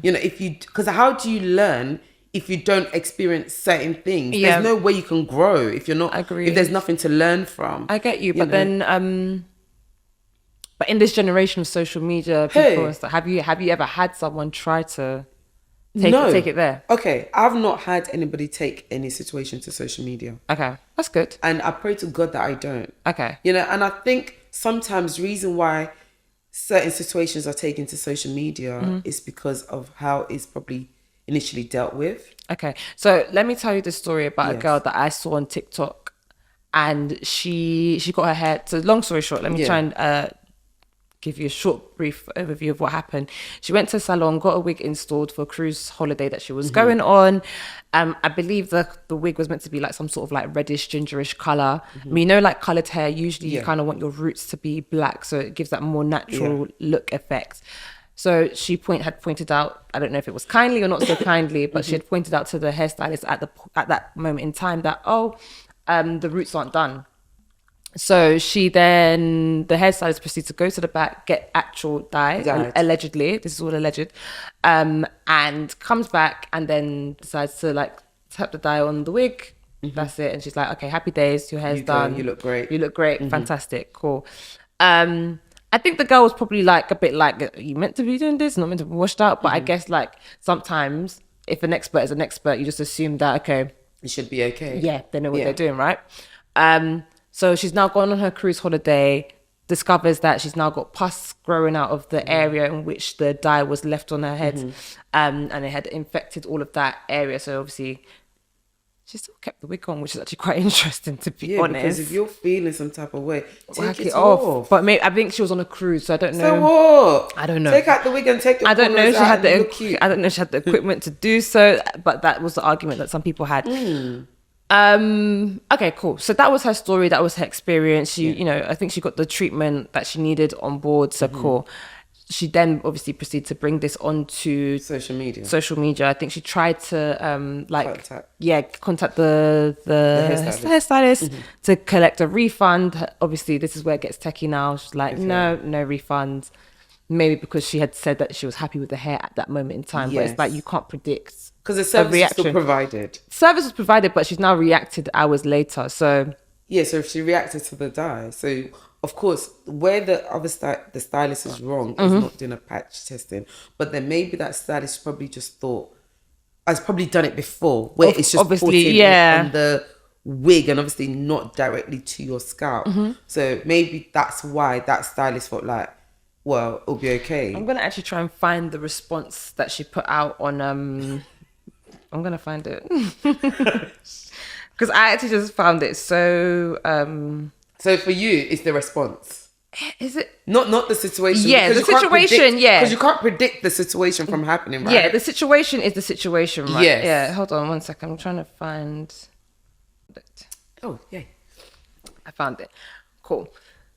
You know, because how do you learn if you don't experience certain things? There's no way you can grow if you're not. If there's nothing to learn from. I get you, but then but in this generation of social media, people have you ever had someone try to take it there? Okay, I've not had anybody take any situation to social media. Okay, that's good. And I pray to God that I don't. Okay. You know, and I think sometimes reason why certain situations are taken to social media is because of how it's probably initially dealt with. Okay, so let me tell you the story about a girl that I saw on TikTok, and she got her hair. So long story short, let me try and give you a short, brief overview of what happened. She went to a salon, got a wig installed for a cruise holiday that she was going on. I believe the wig was meant to be like some sort of like reddish, gingerish color. I mean, you know, like colored hair, usually you kind of want your roots to be black, so it gives that more natural look effect. So she had pointed out, I don't know if it was kindly or not so kindly, but she had pointed out to the hairstylist at that moment in time that, the roots aren't done. So the hairstylist proceeds to go to the back, get actual dye, allegedly, this is all alleged, and comes back and then decides to like tap the dye on the wig. That's it. And she's like, okay, happy days, your hair's done. You look great. You look great. Fantastic. Cool. I think the girl was probably like a bit like, are you meant to be doing this? Not meant to be washed out. But I guess like sometimes if an expert is an expert, you just assume that, okay, it should be okay. Yeah, they know what they're doing, right? So she's now gone on her cruise holiday, discovers that she's now got pus growing out of the area in which the dye was left on her head. And it had infected all of that area. So obviously she still kept the wig on, which is actually quite interesting, to be honest. Because if you're feeling some type of way, take it off. But maybe, I think she was on a cruise, so I don't know. So what? I don't know. Take out the wig and take the I don't know if she had I don't know if she had the equipment to do so, but that was the argument that some people had. Okay, cool. So that was her story. That was her experience. She, you know, I think she got the treatment that she needed on board. So cool. She then obviously proceeded to bring this onto social media. I think she tried to contact the hairstylist to collect a refund. Obviously, this is where it gets techie now. She's like, no refunds. Maybe because she had said that she was happy with the hair at that moment in time. But it's like you can't predict. Because the service is still provided. Service was provided, but she's now reacted hours later. So so if she reacted to the dye, so of course, where the stylist is wrong is not doing a patch testing, but then maybe that stylist probably just thought, has probably done it before, where it's just obviously on the wig and obviously not directly to your scalp. So maybe that's why that stylist thought like, well, it'll be okay. I'm gonna actually try and find the response that she put out on. I'm gonna find it because I actually just found it so. So for you, it's the response. Is it not the situation? Yeah, the situation. Because you can't predict the situation from happening, right? Yeah, the situation is the situation, right? Yes. Yeah. Hold on 1 second. I'm trying to find it. Oh, yeah. I found it. Cool.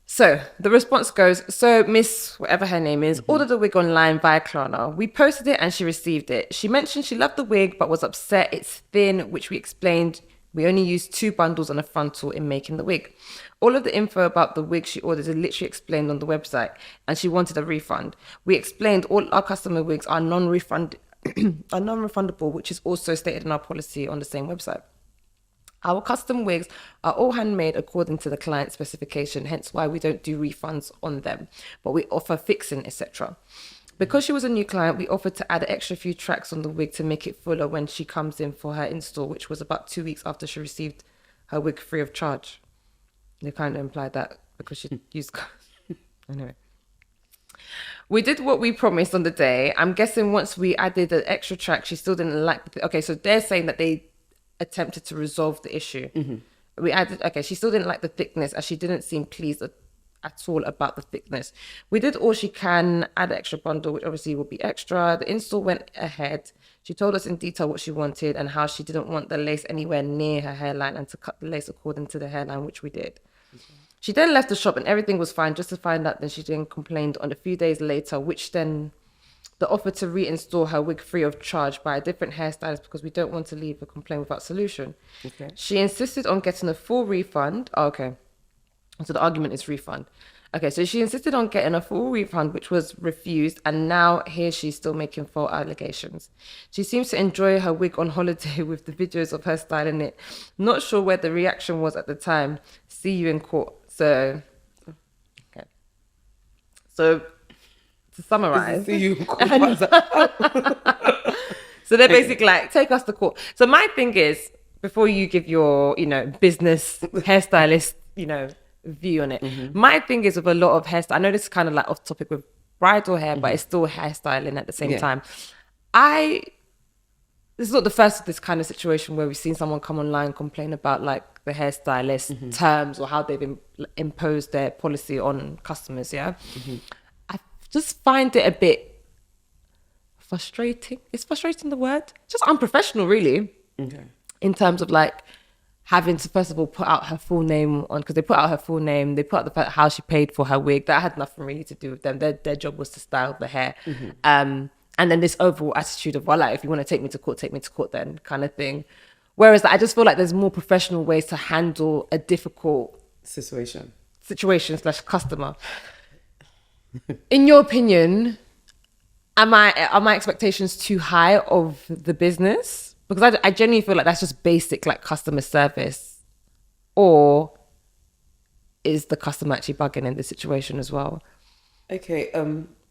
So the response goes, so Miss, whatever her name is, ordered the wig online via Klarna. We posted it and she received it. She mentioned she loved the wig, but was upset it's thin, which we explained. We only used 2 bundles and a frontal in making the wig. All of the info about the wig she ordered is literally explained on the website, and she wanted a refund. We explained all our customer wigs are non-refundable, which is also stated in our policy on the same website. Our custom wigs are all handmade according to the client specification, hence why we don't do refunds on them, but we offer fixing, etc. Because she was a new client, we offered to add an extra few tracks on the wig to make it fuller when she comes in for her install, which was about 2 weeks after she received her wig free of charge. They kind of implied that because she used... Anyway. We did what we promised on the day. I'm guessing once we added an extra track, she still didn't like... Okay, so they're saying that they attempted to resolve the issue. We added... Okay, she still didn't like the thickness as she didn't seem pleased at all about the thickness. We did all she can, add an extra bundle, which obviously will be extra. The install went ahead. She told us in detail what she wanted and how she didn't want the lace anywhere near her hairline and to cut the lace according to the hairline, which we did. She then left the shop and everything was fine, just to find out that she then complained on a few days later, which then the offer to reinstall her wig free of charge by a different hairstylist because we don't want to leave a complaint without solution. Okay. She insisted on getting a full refund. Oh, okay. So the argument is refund. Okay, so she insisted on getting a full refund, which was refused, and now here she's still making false allegations. She seems to enjoy her wig on holiday with the videos of her styling it. Not sure where the reaction was at the time. See you in court. So, okay. So, to summarize. See you in court. So they're basically like, take us to court. So my thing is, before you give your, business hairstylist, view on it. My thing is with a lot of hairstyle, I know this is kind of like off topic with bridal hair, but it's still hairstyling at the same time. This is not the first of this kind of situation where we've seen someone come online complain about like the hairstylist terms or how they've imposed their policy on customers. I just find it a bit frustrating. Is frustrating the word? Just unprofessional, really. In terms of like having to first of all put out her full name on, because they put out her full name, they put out the fact how she paid for her wig. That had nothing really to do with them. Their job was to style the hair. And then this overall attitude of, well, like, if you want to take me to court then, kind of thing. Whereas I just feel like there's more professional ways to handle a difficult situation / customer. In your opinion, are my expectations too high of the business? Because I genuinely feel like that's just basic like customer service. Or is the customer actually bugging in this situation as well? Okay,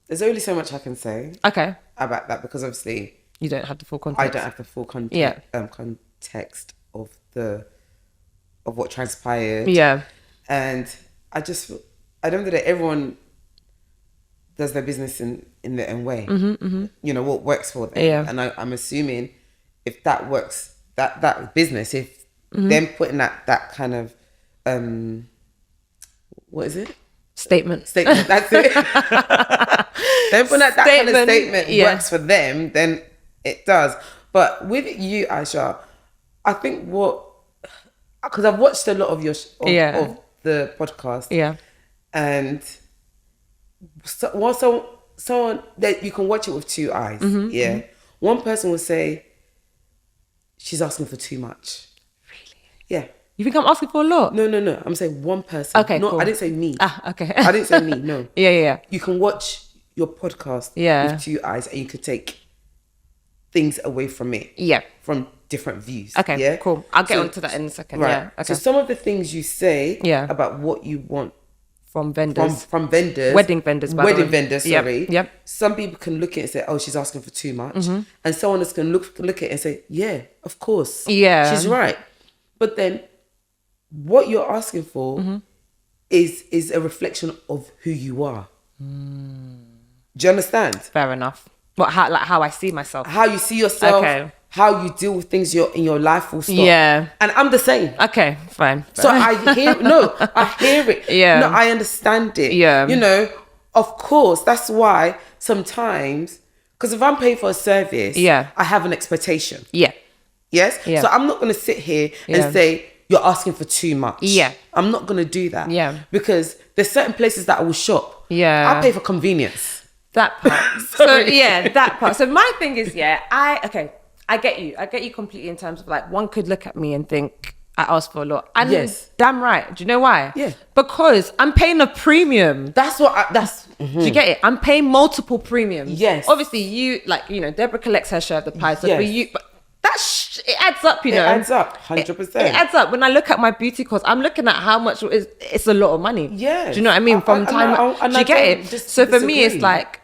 there's only so much I can say about that, because obviously you don't have the full context. I don't have the full context of what transpired. Yeah. And I just, I don't think that everyone does their business in their own way. You know, what works for them. Yeah. And I'm assuming if that works, that business, if them putting that kind of, what is it? Statement, that's it. Then putting that kind of statement works for them, then it does. But with you, Aisha, I think because I've watched a lot of your of the podcast, and someone that you can watch it with two eyes. One person will say she's asking for too much. Really? Yeah. You think I'm asking for a lot? No. I'm saying one person. Okay, cool. I didn't say me. Okay. I didn't say me, no. Yeah. You can watch your podcast with two eyes and you can take things away from it. Yeah. From different views. Okay, yeah? Cool. I'll get onto that in a second. Right. Yeah. Okay. So some of the things you say about what you want from vendors. From vendors. Wedding vendors, by the way. Wedding vendors, sorry. Yep. Some people can look at it and say, oh, she's asking for too much. And someone else can look at it and say, yeah, of course. Yeah. She's right. But then what you're asking for is a reflection of who you are. Do you understand? Fair enough. How I see myself. How you see yourself. Okay. How you deal with things in your life, full stop. Yeah. And I'm the same. Okay, fine. So I hear it. Yeah. No, I understand it. Yeah. You know, of course, that's why sometimes, because if I'm paying for a service, I have an expectation. Yeah. Yes? Yeah. So I'm not going to sit here and say, you're asking for too much. Yeah. I'm not going to do that. Yeah. Because there's certain places that I will shop. Yeah. I pay for convenience. That part. So that part. So my thing is, I get you. I get you completely in terms of like, one could look at me and think I asked for a lot. And damn right. Do you know why? Yeah. Because I'm paying a premium. That's what do you get it? I'm paying multiple premiums. Yes. Obviously you, like, you know, Deborah collects her share of the pie. So for you, but it adds up, you know. It adds up, 100%. It adds up. When I look at my beauty cost, I'm looking at how much it's a lot of money. Yeah. Do you know what I mean? Do you get it? So for me, it's like,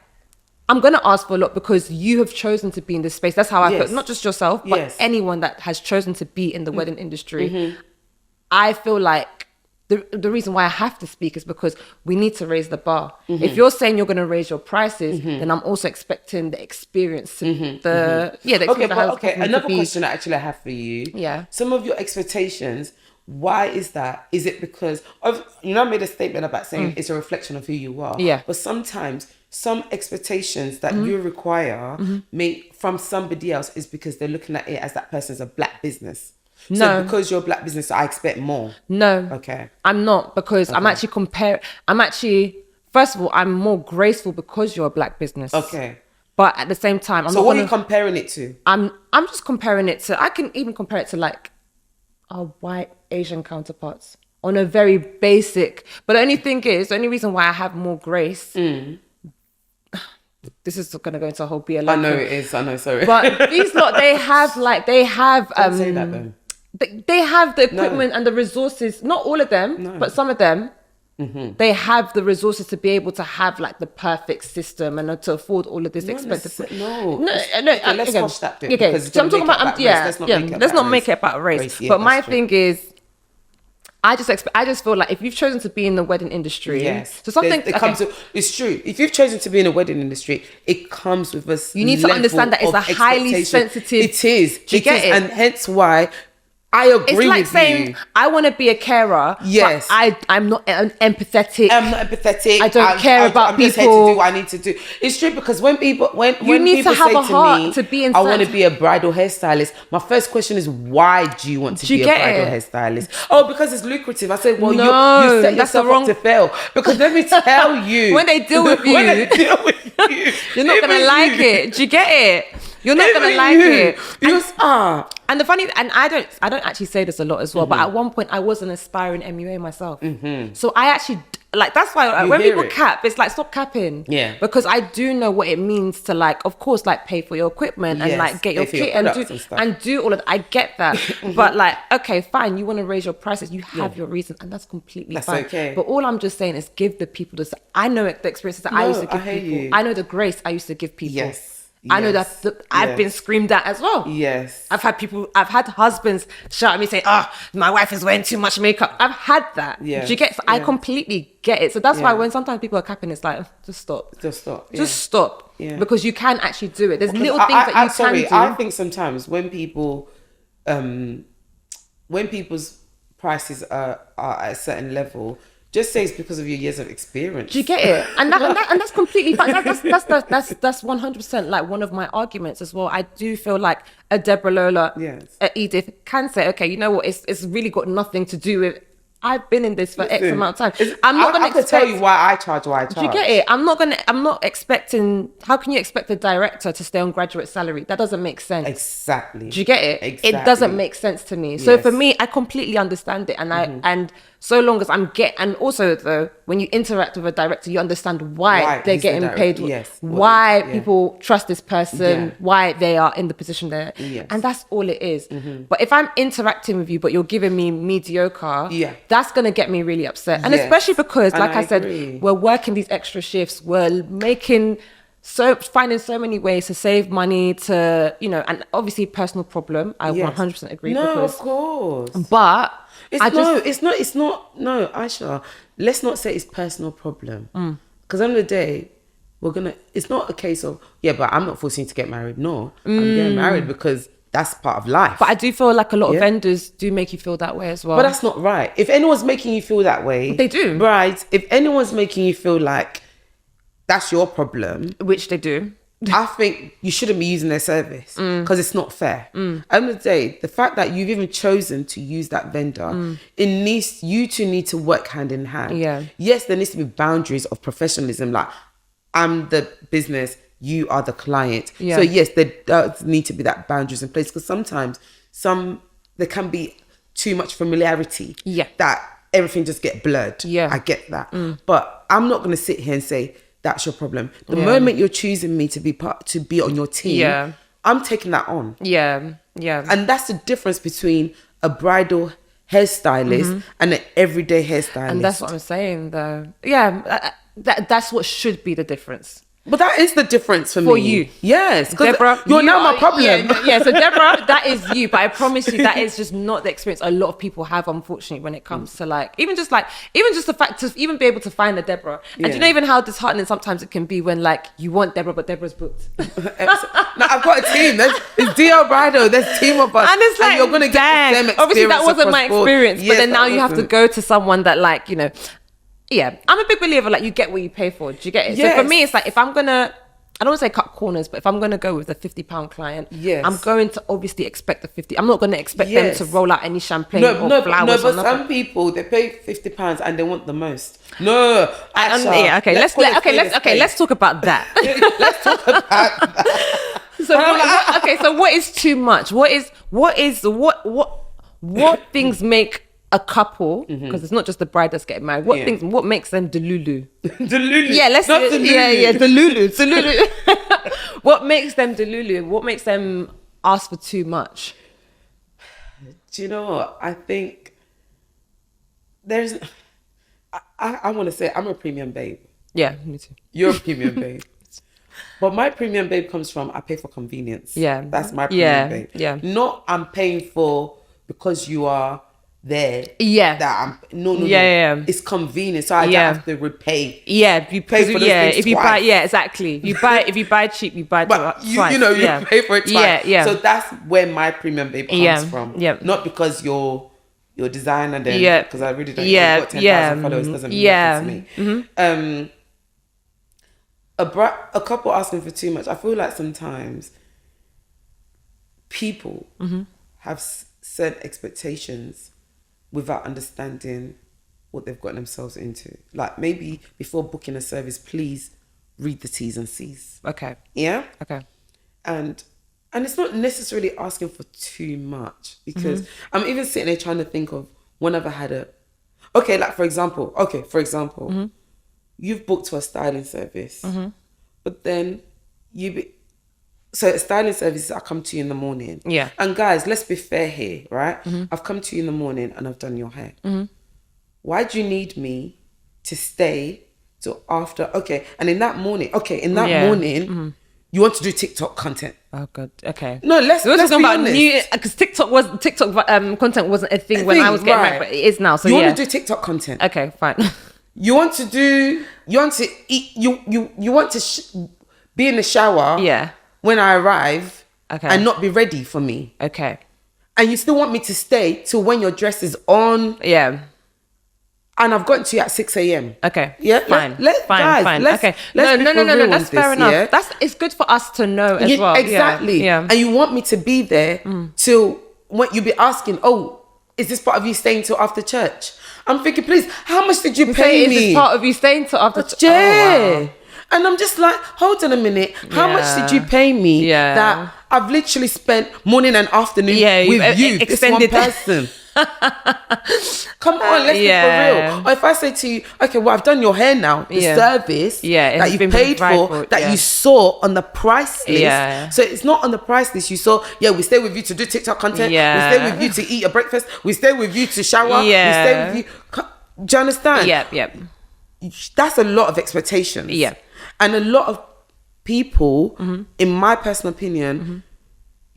I'm going to ask for a lot because you have chosen to be in this space. That's how I feel. Not just yourself, but anyone that has chosen to be in the wedding industry. I feel like the reason why I have to speak is because we need to raise the bar. If you're saying you're going to raise your prices, then I'm also expecting the experience to the experience. Okay, another question actually I have for you. Yeah. Some of your expectations, why is that? Is it because I made a statement about saying it's a reflection of who you are. Yeah. But sometimes some expectations that you require from somebody else is because they're looking at it as that person's a black business. No. So because you're a black business, I expect more. No. Okay. I'm not, because I'm actually first of all, I'm more graceful because you're a black business. Okay. But at the same time, what are you comparing it to? I'm just comparing it to, I can even compare it to like our white Asian counterparts on a very basic, but the only reason why I have more grace, this is going to go into a whole BLM. I know it is. I know, sorry. But these lot, they have. Don't say that though. They have the equipment and the resources. Not all of them, but some of them. They have the resources to be able to have like the perfect system and to afford all of this expensive. Let's watch that bit. Okay, so I'm talking about let's not make it about race. But my thing is, I just feel like if you've chosen to be in the wedding industry, so something it's true. If you've chosen to be in the wedding industry, it comes with a you need to understand that it's a highly sensitive. It is. Do you get it? And hence why I agree with you. It's like saying, I want to be a carer. Yes. But I'm not empathetic. I'm not empathetic. I don't care about I'm people. Just here to do what I need to do. It's true, because when people you need people to have say a heart to be inside. I want to be a bridal hairstylist, my first question is, why do you want to be a bridal hairstylist? Oh, because it's lucrative. I said, well, you set yourself up to fail. Because let me tell you, when they deal with you, you're not gonna like it. Do you get it? You're not gonna like it. And the funny, and I don't actually say this a lot as well, but at one point I was an aspiring MUA myself. So I actually, like, that's why when people cap, it's like, stop capping. Yeah. Because I do know what it means to, like, of course, like, pay for your equipment and like get your kit and do all of that. I get that. But like, okay, fine, you want to raise your prices, you have your reason, and that's completely fine. Okay. But all I'm just saying is give the people this. I know the experiences that I used to give people. I know the grace I used to give people. Yes. I know that I've been screamed at as well. Yes. I've had husbands shout at me saying, my wife is wearing too much makeup. I've had that. Yeah. Do you get? So I completely get it. So that's why when sometimes people are capping, it's like, just stop. Just stop. Yeah. Just stop. Yeah. Because you can actually do it. There's little things that you can do. I think sometimes when people, when people's prices are at a certain level, just say it's because of your years of experience. Do you get it? And that's completely fine. That's 100% like one of my arguments as well. I do feel like a Deborah Lola, a Edith can say, okay, you know what? It's really got nothing to do with. I've been in this for X amount of time. I'm not going to tell you why I charge. Do you get it? I'm not expecting. How can you expect a director to stay on graduate salary? That doesn't make sense. Exactly. Do you get it? Exactly. It doesn't make sense to me. So for me, I completely understand it, and and so long as and also though, when you interact with a director, you understand why they're getting paid, why people trust this person, why they are in the position they're in. And that's all it is. But if I'm interacting with you, but you're giving me mediocre, that's going to get me really upset. And especially because, like I said, we're working these extra shifts, we're finding so many ways to save money, to, and obviously personal problem. I 100% agree. No, of course. But it's not. No, Aisha, let's not say it's personal problem. Because at the end of the day, it's not a case of, but I'm not forcing you to get married. No, I'm getting married because that's part of life. But I do feel like a lot of vendors do make you feel that way as well. But that's not right. If anyone's making you feel that way, they do. Right. If anyone's making you feel like that's your problem, which they do, I think you shouldn't be using their service because it's not fair. At the end of the day, the fact that you've even chosen to use that vendor, you two need to work hand in hand. Yeah. Yes, there needs to be boundaries of professionalism. Like, I'm the business, you are the client. Yeah. So yes, there does need to be that boundaries in place, because sometimes there can be too much familiarity. Yeah. That everything just get blurred. Yeah. I get that. But I'm not going to sit here and say, that's your problem. The moment you're choosing me to be on your team, I'm taking that on. Yeah. And that's the difference between a bridal hairstylist and an everyday hairstylist. And that's what I'm saying, though. Yeah, that's what should be the difference. But that is the difference for me. For you. Yes. Deborah, you're now my problem. Yeah, so Deborah, that is you. But I promise you, that is just not the experience a lot of people have, unfortunately, when it comes to even just the fact to even be able to find a Deborah. And you know even how disheartening sometimes it can be when you want Deborah, but Deborah's booked. Now I've got a team. It's DL Bridal. There's a team of us. And it's you're going to get the same experience. Obviously, that wasn't my experience. Yes, but then now you have to go to someone that I'm a big believer, you get what you pay for. Do you get it? Yes. So for me, it's if I'm going to, I don't want to say cut corners, but if I'm going to go with a £50 client, I'm going to obviously expect the 50. I'm not going to expect them to roll out any champagne or flowers. But some people, they pay £50 and they want the most. No, let's talk about that. Let's talk about that. So what is too much? What things make a couple, because it's not just the bride that's getting married, what makes them delulu? Delulu. Yeah, delulu. What makes them delulu? What makes them ask for too much? Do you know what? I think I want to say I'm a premium babe. Yeah, me too. You're a premium babe. But my premium babe comes from, I pay for convenience. Yeah. That's my premium babe. Yeah. Not I'm paying for because you are there. Yeah. That I'm no. It's convenient, so I don't have to repay. Yeah, you pay for those things if you twice. buy, exactly. If you buy cheap, you buy twice. You pay for it twice. Yeah. So that's where my premium babe comes from. Yeah. Not because you're designer then. Yeah. Because I really don't. Yeah. Got 10,000 followers doesn't mean nothing to me. Mm-hmm. A couple asking for too much. I feel like sometimes people have set expectations without understanding what they've gotten themselves into. Like maybe before booking a service, please read the T's and C's. Okay. Yeah? Okay. And it's not necessarily asking for too much, because I'm even sitting there trying to think of when I've had for example, you've booked for a styling service, but then so a styling service, I come to you in the morning. Yeah. And guys, let's be fair here, right? I've come to you in the morning and I've done your hair. Why do you need me to stay till after? Okay. And in that morning, you want to do TikTok content. Oh God. Okay. No, let's be honest. Because TikTok content wasn't a thing when I was getting married, but it is now. So you want to do TikTok content. Okay, fine. You want to be in the shower. Yeah. When I arrive. Okay. And not be ready for me. Okay. And you still want me to stay till when your dress is on. Yeah. And I've gotten to you at 6 a.m. Okay. Yeah. Fine. Fine. Okay. No. That's fair enough. Yeah? It's good for us to know as well. Exactly. Yeah. And you want me to be there till when you be asking, oh, is this part of you staying till after church? I'm thinking, please, how much did you pay me? Is this part of you staying till after church? Yeah. Oh, wow. And I'm just like, hold on a minute. How much did you pay me that I've literally spent morning and afternoon with you, extended this one person? Come on, let's be for real. Or if I say to you, okay, well, I've done your hair now, the service that you paid for, that you saw on the price list. Yeah. So it's not on the price list. You saw, we stay with you to do TikTok content. Yeah. We stay with you to eat a breakfast. We stay with you to shower. Yeah. We stay with you. Do you understand? Yep. That's a lot of expectations. Yeah. And a lot of people, in my personal opinion,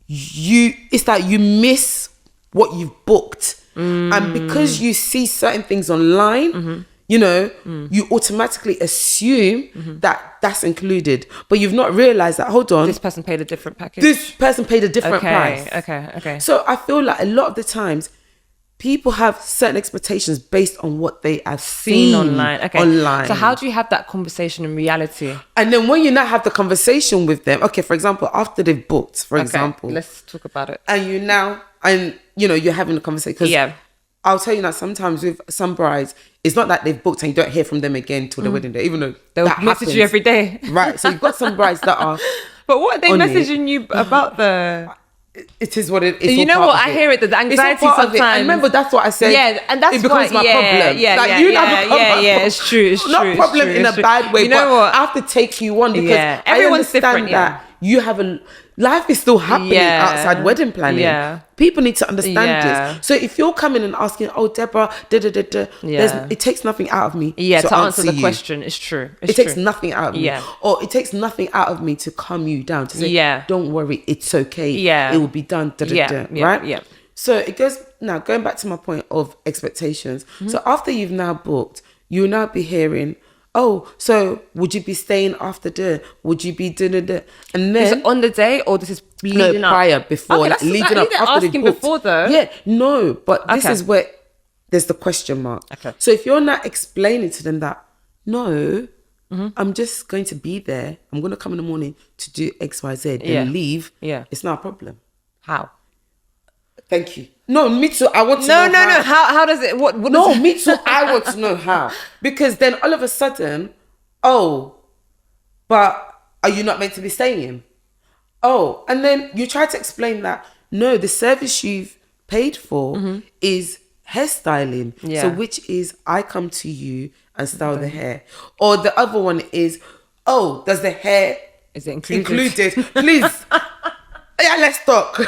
it's that you miss what you've booked. And because you see certain things online, you automatically assume that that's included. But you've not realized that, hold on. This person paid a different package. This person paid a different price. Okay. So I feel like a lot of the times, people have certain expectations based on what they have seen online. Okay. So how do you have that conversation in reality? And then when you now have the conversation with them, okay, for example, after they've booked, for example. Let's talk about it. And you're having a conversation. Because I'll tell you now, sometimes with some brides, it's not that they've booked and you don't hear from them again till the wedding day, even though they'll message you every day. Right. So you've got some brides that are. But what are they messaging you about the... It is what it is. You know what? I hear it. The anxiety sometimes. I remember that's what I said. Yeah, and that's it becomes my problem. It's true. Not a problem in a bad way. You know what? I have to take you on because everyone's different. That you have life is still happening outside wedding planning. Yeah. People need to understand this. So if you're coming and asking, oh, Deborah, it takes nothing out of me. Yeah, to answer the question. It's true. It takes nothing out of me. Yeah. Or it takes nothing out of me to calm you down, to say, don't worry, it's okay. Yeah. It will be done. Right? Yeah. So it goes, now going back to my point of expectations. So after you've now booked, you'll now be hearing, oh, so would you be staying after the? Would you be And then is it on the day or this is leading up? Prior, before, leading up after asking before though. Yeah, no, but this is where there's the question mark. Okay. So if you're not explaining to them that, no, I'm just going to be there. I'm going to come in the morning to do X, Y, Z and leave. Yeah, it's not a problem. How? Thank you. No, me too. I want to know. No. How does it? What no, me too. I want to know how. Because then all of a sudden, but are you not meant to be staying? Oh, and then you try to explain that, no, the service you've paid for is hairstyling. Yeah. So which is I come to you and style the hair. Or the other one is, does the hair... Is it included? Please. Yeah, let's talk.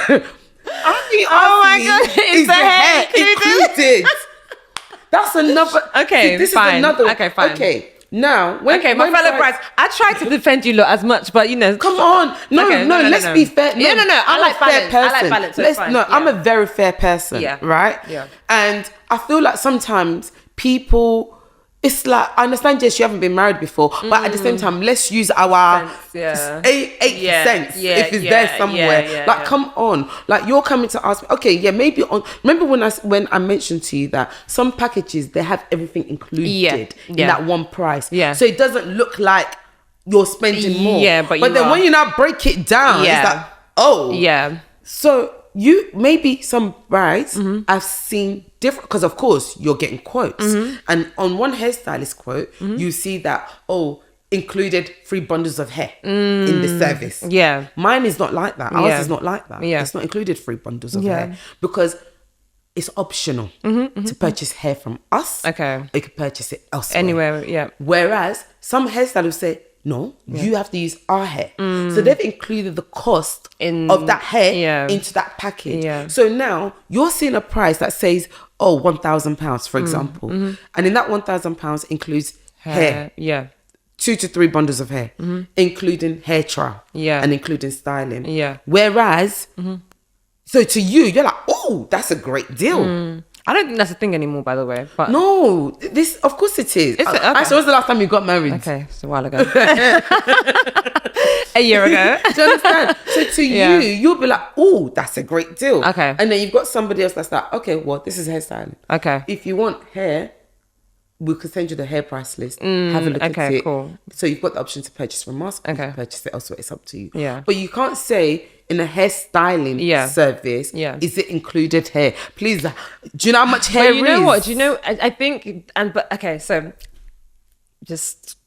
Oh my God, is the hair included? That's another. Okay, this fine. is another. Okay, fine. Okay, Now, my fellow brides, I try to defend you lot as much, but come on, let's be fair. I like balance. I like balance. So I'm a very fair person, right? Yeah. And I feel like sometimes people. It's like, I understand, Jess, you haven't been married before, but at the same time, let's use our eight sense if it's there somewhere. Come on. Like, you're coming to ask me, okay, maybe remember when I mentioned to you that some packages, they have everything included in that one price. Yeah. So it doesn't look like you're spending more. Yeah, but then when you now break it down, it's like, oh. Yeah. So maybe some brides I've seen different, because of course you're getting quotes, and on one hairstylist quote you see that included 3 bundles of hair in the service. Yeah, mine is not like that. Ours is not like that. Yeah, it's not included 3 bundles of hair because it's optional to purchase hair from us. Okay, or you can purchase it elsewhere, anywhere. Yeah, whereas some hairstylists say, no, you have to use our hair. So they've included the cost of that hair into that package. Yeah. So now you're seeing a price that says, £1,000, for example. And in that £1,000 includes hair. Yeah. 2 to 3 bundles of hair, including hair trial. Yeah. And including styling. Yeah. Whereas, so to you, you're like, oh, that's a great deal. I don't think that's a thing anymore, by the way. But no, this, of course it is. Okay. Aisha, when's the last time you got married? Okay, it's a while ago. A year ago. Do you understand? So to you, you'll be like, oh, that's a great deal. Okay. And then you've got somebody else that's like, okay, well, this is hairstyling. Okay. If you want hair, we could send you the hair price list. Have a look at it. Okay, cool. So you've got the option to purchase from us. Okay. You can purchase it elsewhere. It's up to you. Yeah. But you can't say in a hairstyling service, is it included hair? Please, do you know how much hair is? You know what? Do you know? I think, so just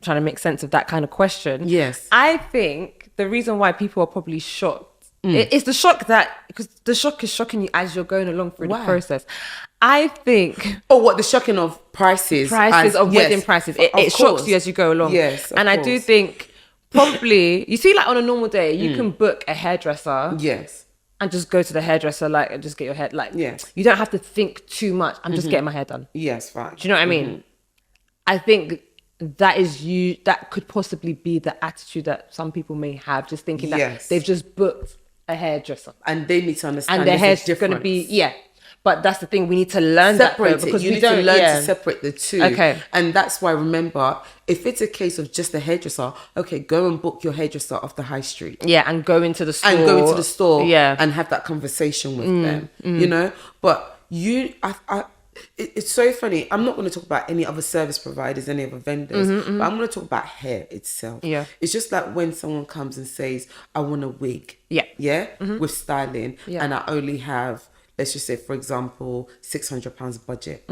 trying to make sense of that kind of question. Yes. I think the reason why people are probably shocked it's the shock because the shock is shocking you as you're going along through the process. I think... Oh, what? The shocking of prices? Prices of wedding prices. It shocks you as you go along. Yes, and I do think probably... You see, like on a normal day, you can book a hairdresser. Yes. And just go to the hairdresser, and just get your hair... yes. You don't have to think too much. I'm just getting my hair done. Yes, fine. Do you know what I mean? I think... that could possibly be the attitude that some people may have, just thinking that they've just booked a hairdresser and they need to understand and their hair's going to be but that's the thing, we need to learn separate that because you need to learn to separate the two. Okay. And that's why, remember, if it's a case of just a hairdresser, okay, go and book your hairdresser off the high street. Yeah, and go into the store. And have that conversation with them. You know? But it's so funny. I'm not going to talk about any other service providers, any other vendors, but I'm going to talk about hair itself. Yeah. It's just like when someone comes and says, I want a wig. Yeah. Yeah. With styling. Yeah. And I only have, let's just say, for example, £600 budget.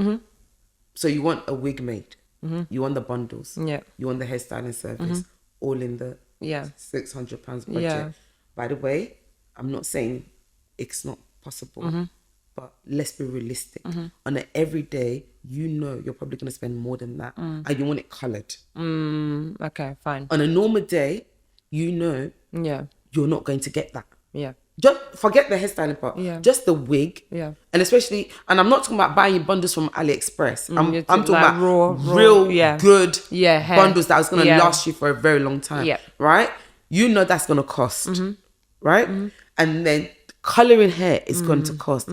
So you want a wig made. You want the bundles. Yeah. You want the hairstyling service. All in the £600 budget. Yeah. By the way, I'm not saying it's not possible. But let's be realistic. On an everyday, you're probably going to spend more than that. And you want it coloured. Okay, fine. On a normal day, you're not going to get that. Yeah. Just forget the hairstyling part. Yeah. Just the wig. Yeah. And especially, and I'm not talking about buying bundles from AliExpress. I'm talking about real good bundles that is going to last you for a very long time. Yeah. Right? That's going to cost. Right? And then colouring hair is going to cost.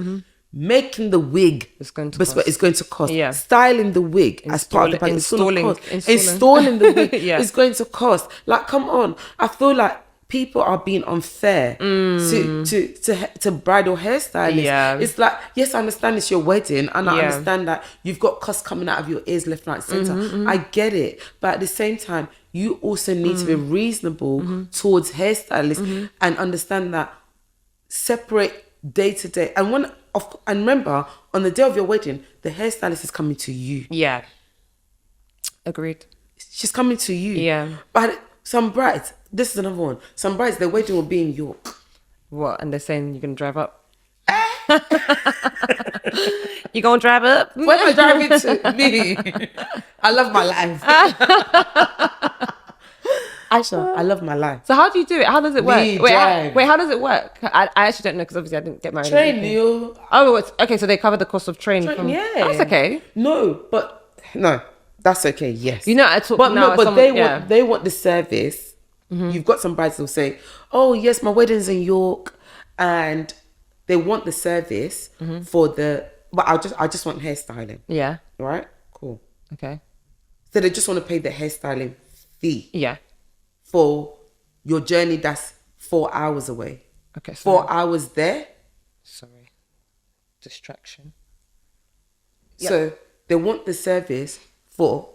Making the wig is going to cost. Yeah. Styling the wig as part of the package is going to cost. Installing the wig is going to cost. Like, come on. I feel like people are being unfair to bridal hairstylists. Yeah. It's like, yes, I understand it's your wedding and I understand that you've got costs coming out of your ears left, right, centre. I get it. But at the same time, you also need to be reasonable towards hairstylists and understand that separate day to day. And remember, on the day of your wedding, the hairstylist is coming to you. Yeah. Agreed. She's coming to you. Yeah. But some brides, this is another one. Some brides, their wedding will be in York. What? And they're saying you're going to drive up? You going to drive up? Where am I driving to? Me. I love my life. Aisha, I love my life. So how do you do it? How does it work? Wait, how does it work? I actually don't know because obviously I didn't get married. Train you. Oh, okay. So they cover the cost of training. Yeah. That's okay. No. That's okay. Yes. You know, I talk but now. No, but they want the service. You've got some brides who'll say, "Oh yes, my wedding's in York," and they want the service for the. But I just want hairstyling. Yeah. Right. Cool. Okay. So they just want to pay the hairstyling fee. Yeah. For your journey, that's 4 hours away. Okay. 4 hours there. Sorry. Distraction. Yep. So they want the service for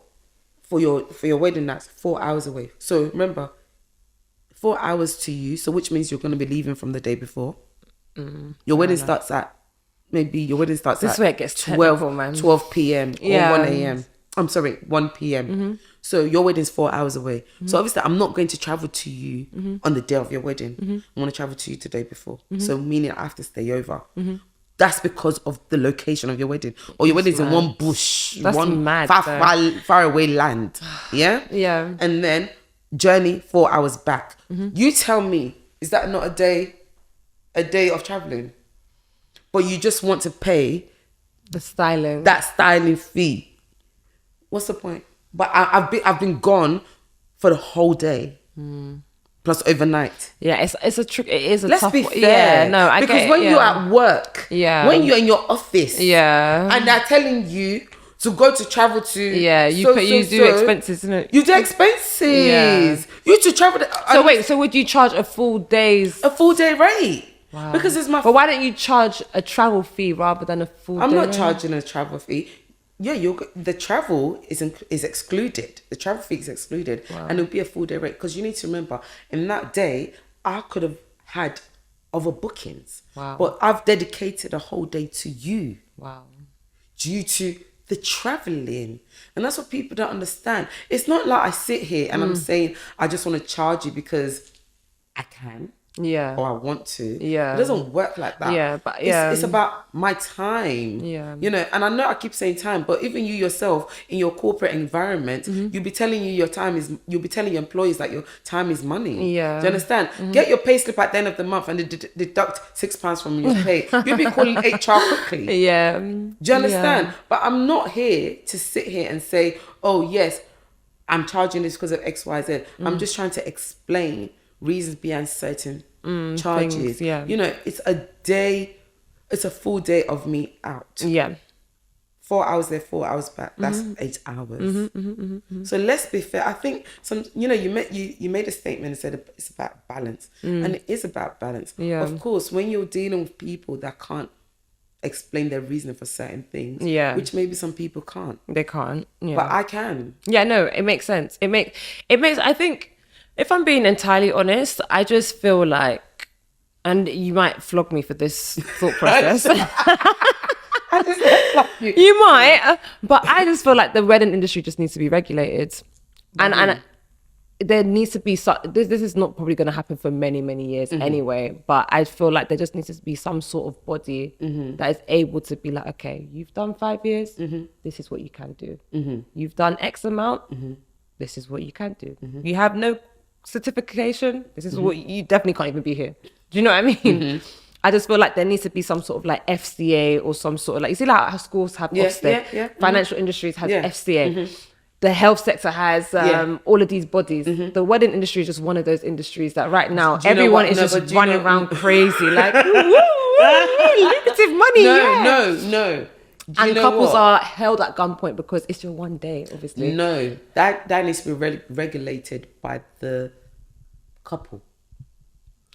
your wedding that's 4 hours away. So remember, 4 hours to you. So which means you're going to be leaving from the day before. Your wedding starts at This way it gets 12 p.m. or 1 a.m. I'm sorry, 1 p.m. So your wedding's 4 hours away. So obviously I'm not going to travel to you on the day of your wedding. I want to travel to you the day before. So meaning I have to stay over. That's because of the location of your wedding. Or your wedding's in one bush. That's one mad. Far away land. Yeah? Yeah. And then journey 4 hours back. You tell me, is that not a day of traveling? But you just want to pay that styling fee. What's the point? But I've been gone for the whole day. Plus overnight. Yeah, it's a trick. It is a Let's tough be one. fair. Yeah, no, I because get when it, you're at work, when you're in your office, and they're telling you to go to travel to, you do expenses, isn't it? You do expenses. You to travel. So would you charge a full day rate? Wow. Because it's my. But why don't you charge a travel fee rather than a full day? I'm not charging a travel fee. Yeah, the travel is excluded. The travel fee is excluded, and it'll be a full day rate. Because you need to remember, in that day, I could have had other bookings, but I've dedicated a whole day to you. Wow. Due to the traveling, and that's what people don't understand. It's not like I sit here and I'm saying I just want to charge you because I can. Yeah. Or I want to. Yeah. It doesn't work like that. Yeah. But it's about my time. Yeah. You know, and I know I keep saying time, but even you yourself in your corporate environment, you'll be telling you'll be telling your employees that your time is money. Yeah. Do you understand? Get your pay slip at the end of the month and deduct £6 from your pay. You'll be calling HR quickly. Yeah. Do you understand? Yeah. But I'm not here to sit here and say, oh yes, I'm charging this because of X, Y, Z. I'm just trying to explain reasons behind certain charges. Things, you know, it's a full day of me out. Yeah. 4 hours there, 4 hours back. That's 8 hours. So let's be fair. I think you made a statement and said it's about balance. And it is about balance. Yeah. Of course, when you're dealing with people that can't explain their reason for certain things, which maybe some people can't. They can't. Yeah. But I can. Yeah, no, it makes sense. It makes I think, if I'm being entirely honest, I just feel like, and you might flog me for this thought process. You might, but I just feel like the wedding industry just needs to be regulated. And there needs to be, this is not probably going to happen for many, many years anyway, but I feel like there just needs to be some sort of body that is able to be like, okay, you've done 5 years, this is what you can do. You've done X amount, this is what you can do. You have no certification, this is what you definitely can't even be here. Do you know what I mean? I just feel like there needs to be some sort of like FCA or some sort of like, you see like how schools have Ofsted, financial industries has FCA, the health sector has all of these bodies. The wedding industry is just one of those industries that right now everyone is just running around crazy like lucrative money. No. And couples are held at gunpoint because it's your one day, obviously. No, that needs to be regulated by the couple.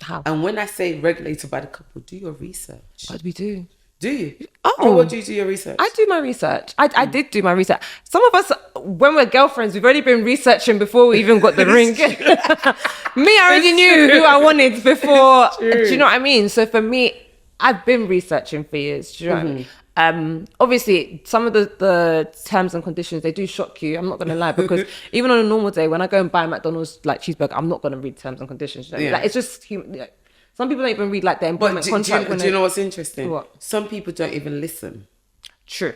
How? And when I say regulated by the couple, do your research. What do we do? Do you? Oh, what do you do your research? I do my research. I did do my research. Some of us, when we're girlfriends, we've already been researching before we even got the ring. Me, I already knew who I wanted before. Do you know what I mean? So for me, I've been researching for years. Do you know what I mean? Obviously some of the terms and conditions, they do shock you. I'm not gonna lie, because even on a normal day when I go and buy a McDonald's like cheeseburger, I'm not gonna read terms and conditions. You know? Like, it's just human. Some people don't even read like their employment contract. Do you know what's interesting? What? Some people don't even listen. True.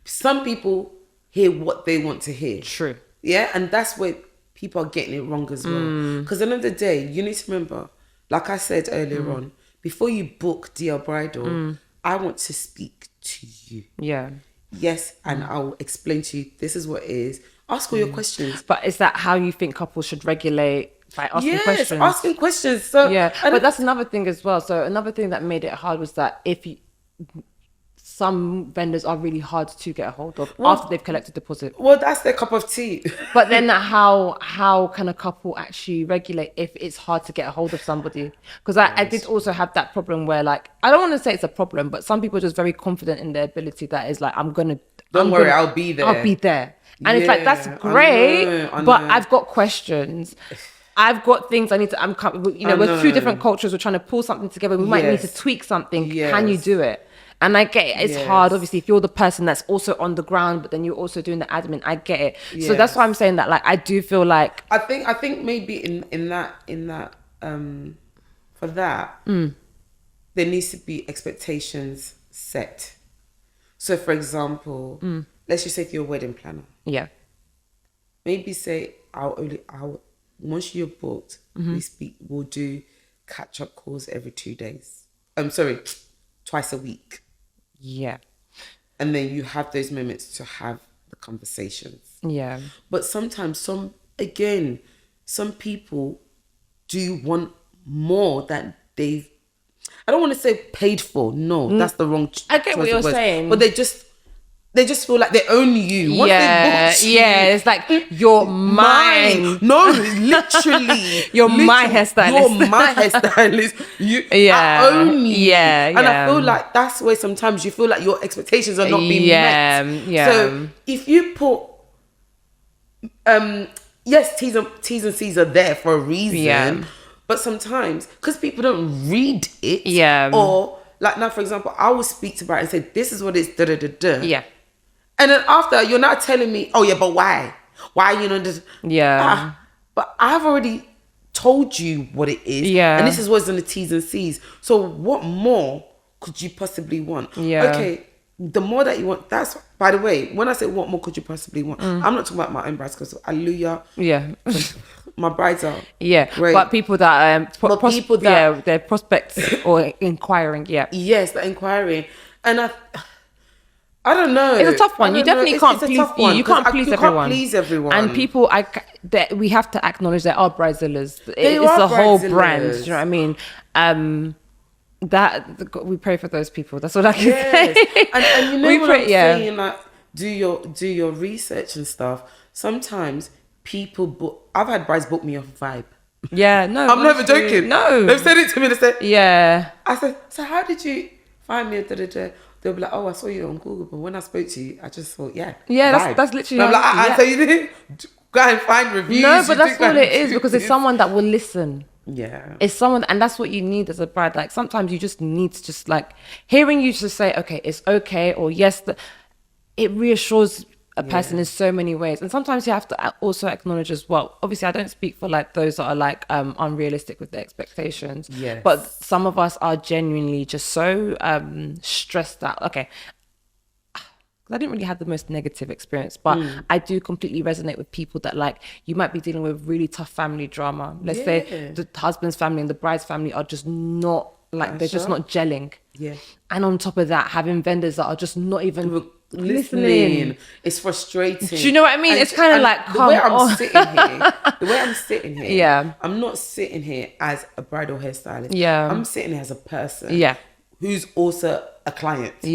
Some people hear what they want to hear. True. Yeah, and that's where people are getting it wrong as well. Because at the end of the day, you need to remember, like I said earlier on, before you book DL Bridal, I want to speak to you. Yeah. Yes, and I'll explain to you, this is what it is. Ask all your questions. But is that how you think couples should regulate? By asking questions? Asking questions. So but that's another thing as well. So another thing that made it hard was that some vendors are really hard to get a hold of after they've collected deposit. Well, that's their cup of tea. But then how can a couple actually regulate if it's hard to get a hold of somebody? Because I did also have that problem where, like, I don't want to say it's a problem, but some people are just very confident in their ability that is like, Don't worry, I'll be there. I'll be there. And it's like, that's great, I know. But I've got questions. I've got things I need to, we're two different cultures. We're trying to pull something together. We might need to tweak something. Yes. Can you do it? And I get it. It's hard, obviously, if you're the person that's also on the ground, but then you're also doing the admin. I get it. Yes. So that's why I'm saying that, like, I do feel like I think maybe in that for that there needs to be expectations set. So, for example, let's just say if you're a wedding planner, maybe say I'll once you're booked, we'll do catch-up calls every 2 days. Twice a week. Yeah. And then you have those moments to have the conversations. Yeah. But sometimes some people do want more than they've, I don't want to say paid for. No, that's the wrong I get what you're saying. But they just feel like they own you. Once they book you, it's like, you're mine. No, literally. You're my hairstylist. You're my hairstylist. I own you. And I feel like that's where sometimes you feel like your expectations are not being met. So if you put, yes, T's and C's are there for a reason. But sometimes, because people don't read it. Or, like now, for example, I will speak to Brad and say, this is what it's da-da-da-da. Yeah. And then after, you're not telling me, oh yeah, but why? Why, this? Yeah. But I've already told you what it is. Yeah. And this is what's on the T's and C's. So what more could you possibly want? Yeah. Okay, the more that you want, that's, by the way, when I say what more could you possibly want, I'm not talking about my own brides, because hallelujah. Yeah. My brides are great. But people that they're prospects or inquiring. Yes, they're inquiring. And I don't know. It's a tough one. You definitely can't please you can't please everyone. You can't please everyone. And people, we have to acknowledge there are Bridezillas. It's a whole brand. Do you know what I mean? That we pray for those people. That's what I can say. And you know what I'm saying? Like, do your research and stuff. Sometimes people book. I've had brides book me off vibe. Yeah, no, I'm never joking. No, they've said it to me. They said, I said, so how did you find me? They'll be like, oh, I saw you on Google, but when I spoke to you, I just thought, that's literally. And I'm like, so you didn't go and find reviews. No, but that's all it is, because it's someone that will listen. Yeah, it's someone, and that's what you need as a bride. Like, sometimes you just need to just, like, hearing you just say, okay, it's okay, or yes, it reassures a person in so many ways. And sometimes you have to also acknowledge as well, obviously I don't speak for like those that are like unrealistic with their expectations, but some of us are genuinely just so stressed out. Okay, I didn't really have the most negative experience, but I do completely resonate with people that, like, you might be dealing with really tough family drama. Let's say the husband's family and the bride's family are just not, like, they're just not gelling. Yeah. And on top of that, having vendors that are just not even listening. It's frustrating. Do you know what I mean? And it's kind of like, the way I'm sitting here, I'm not sitting here as a bridal hairstylist. I'm sitting here as a person who's also a client. Do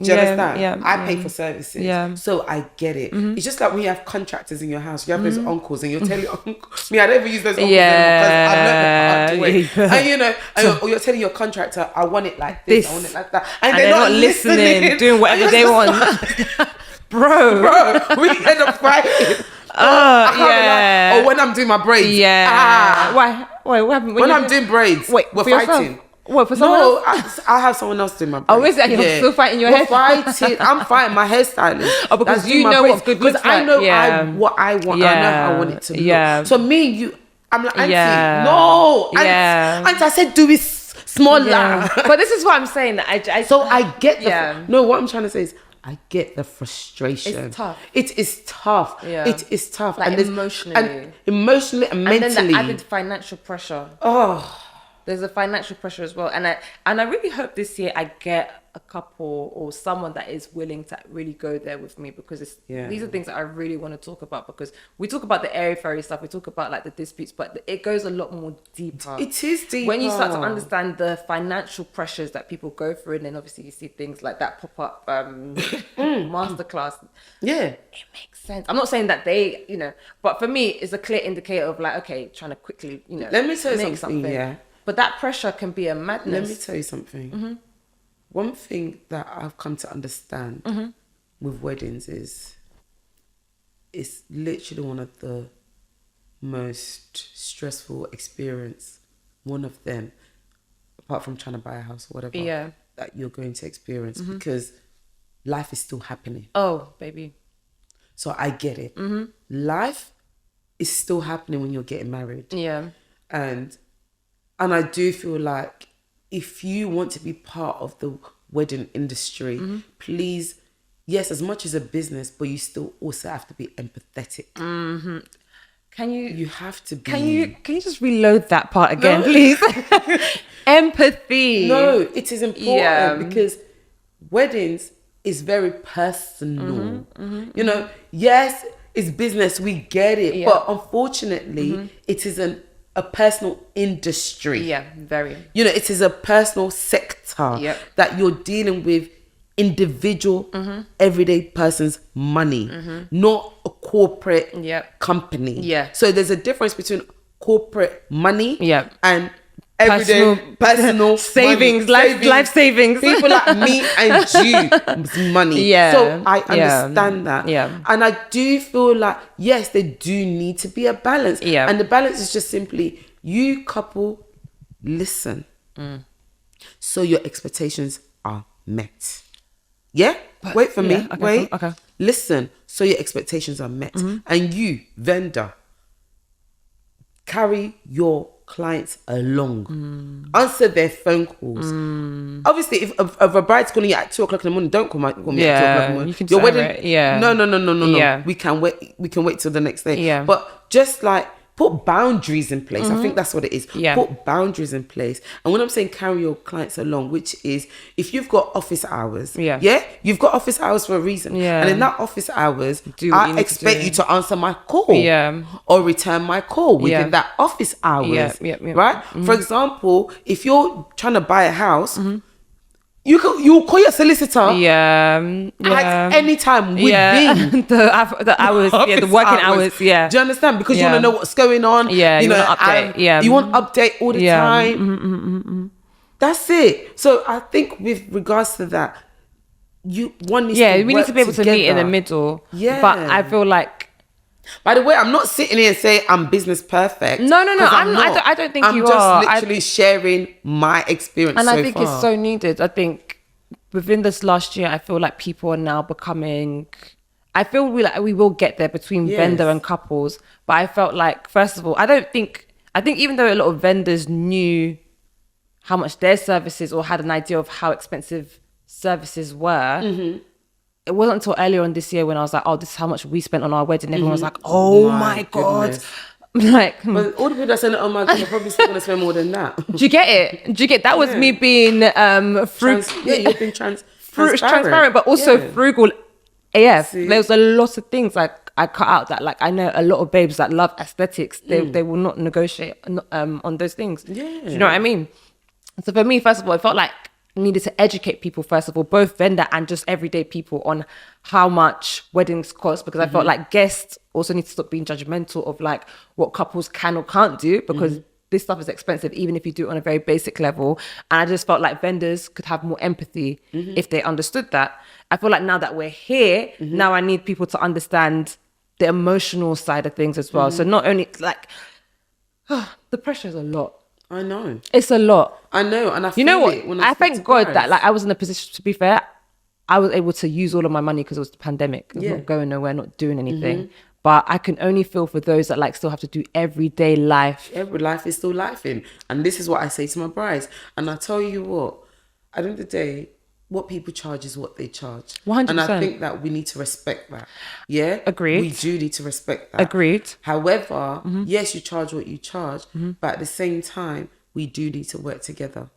you understand? I pay for services. So I get it. It's just like when you have contractors in your house, you have those uncles, and you're telling your uncle, I don't even use those uncles because I've learned the hard way. And you're telling your contractor, I want it like this, I want it like that. And they're not listening, doing whatever they want. Bro, we end up fighting. Or when I'm doing my braids. Why? Wait, what happened? When I'm doing braids, we're fighting. What, for someone else? I have someone else doing my braids. Oh, is it? You're still fighting your hair? Fighting. I'm fighting my hairstylist. Oh, because you know what's good looks like. Because I know what I want. I know how I want it to look. So me and you, I'm like, auntie, no. Auntie, I said do it smaller. But this is what I'm saying. So I get what I'm trying to say is, I get the frustration. It's tough. It is tough. It is tough. Like, emotionally. And emotionally and mentally. And then the added financial pressure. Oh. There's a financial pressure as well. And I really hope this year I get a couple or someone that is willing to really go there with me, because these are things that I really want to talk about, because we talk about the airy fairy stuff, we talk about like the disputes, but it goes a lot more deeper. It is deeper. When you start to understand the financial pressures that people go through, and then obviously you see things like that pop up masterclass. Yeah. It makes sense. I'm not saying that they, but for me, it's a clear indicator of like, okay, trying to quickly, let me tell you something. Yeah. But that pressure can be a madness. Let me tell you something. Mm-hmm. One thing that I've come to understand with weddings is it's literally one of the most stressful experience, one of them, apart from trying to buy a house or whatever, that you're going to experience, because life is still happening. Oh, baby. So I get it. Mm-hmm. Life is still happening when you're getting married. Yeah. And I do feel like if you want to be part of the wedding industry, please, yes, as much as a business, but you still also have to be empathetic. Mm-hmm. You have to be. Can you just reload that part again, please? Empathy. No, it is important because weddings is very personal. Yes, it's business, we get it, but unfortunately, it is a personal industry. Yeah, very. It is a personal sector that you're dealing with individual, everyday person's money, not a corporate company. Yeah. So there's a difference between corporate money and everyday personal savings, life savings. People like me and you, money. Yeah. So I understand that. Yeah. And I do feel like, yes, there do need to be a balance. Yeah. And the balance is just simply, you couple, listen. So your expectations are met. Yeah? But, wait for me. Okay, Wait. Okay. Listen. So your expectations are met. And you, vendor, carry your clients along. Answer their phone calls. Obviously, if a bride's calling you at 2:00 in the morning, don't call me at 2:00 in the morning. You can Your wedding, it. Yeah. No. Yeah. We can wait till the next day. Yeah. But just like put boundaries in place. I think that's what it is. Yeah. Put boundaries in place. And when I'm saying carry your clients along, which is if you've got office hours, you've got office hours for a reason. Yeah. And in that office hours, I expect you to answer my call. Yeah. Or return my call within that office hours. Right? For example, if you're trying to buy a house, you'll call your solicitor at any time within the hours, the working hours. Do you understand? Because you want to know what's going on. You want to update. You want update all the time. That's it. So I think with regards to that, we need to be able to meet in the middle. Yeah. But I feel like, by the way, I'm not sitting here and saying I'm business perfect. No. I don't think you are. I'm just literally sharing my experience. And I think it's so needed. I think within this last year, I feel like people are now becoming. I feel we will get there between vendor and couples. But I felt like, first of all, I think even though a lot of vendors knew how much their services or had an idea of how expensive services were. It wasn't until earlier on this year when I was like, oh, this is how much we spent on our wedding. Everyone was like, oh my God. Like, but all the people that said, oh my God, you're probably still going to spend more than that. Do you get it? That was me being you've been transparent, but also frugal AF. There was a lot of things like I cut out that, like, I know a lot of babes that love aesthetics. They will not negotiate on those things. Yeah. Do you know what I mean? So for me, first of all, it felt like I needed to educate people, first of all, both vendor and just everyday people, on how much weddings cost, because I felt like guests also need to stop being judgmental of like what couples can or can't do, because this stuff is expensive even if you do it on a very basic level. And I just felt like vendors could have more empathy if they understood that. I feel like now that we're here, now I need people to understand the emotional side of things as well. So not only like the pressure is a lot. I know. It's a lot. I know. And I feel you know what? it when I thank God that like I was in a position, to be fair, I was able to use all of my money because it was the pandemic. I was not going nowhere, not doing anything. But I can only feel for those that like still have to do everyday life. Every life is still life in. And this is what I say to my brides. And I tell you what, at the end of the day, what people charge is what they charge. 100%. And I think that we need to respect that. Yeah? Agreed. We do need to respect that. Agreed. However, yes, you charge what you charge, but at the same time, we do need to work together.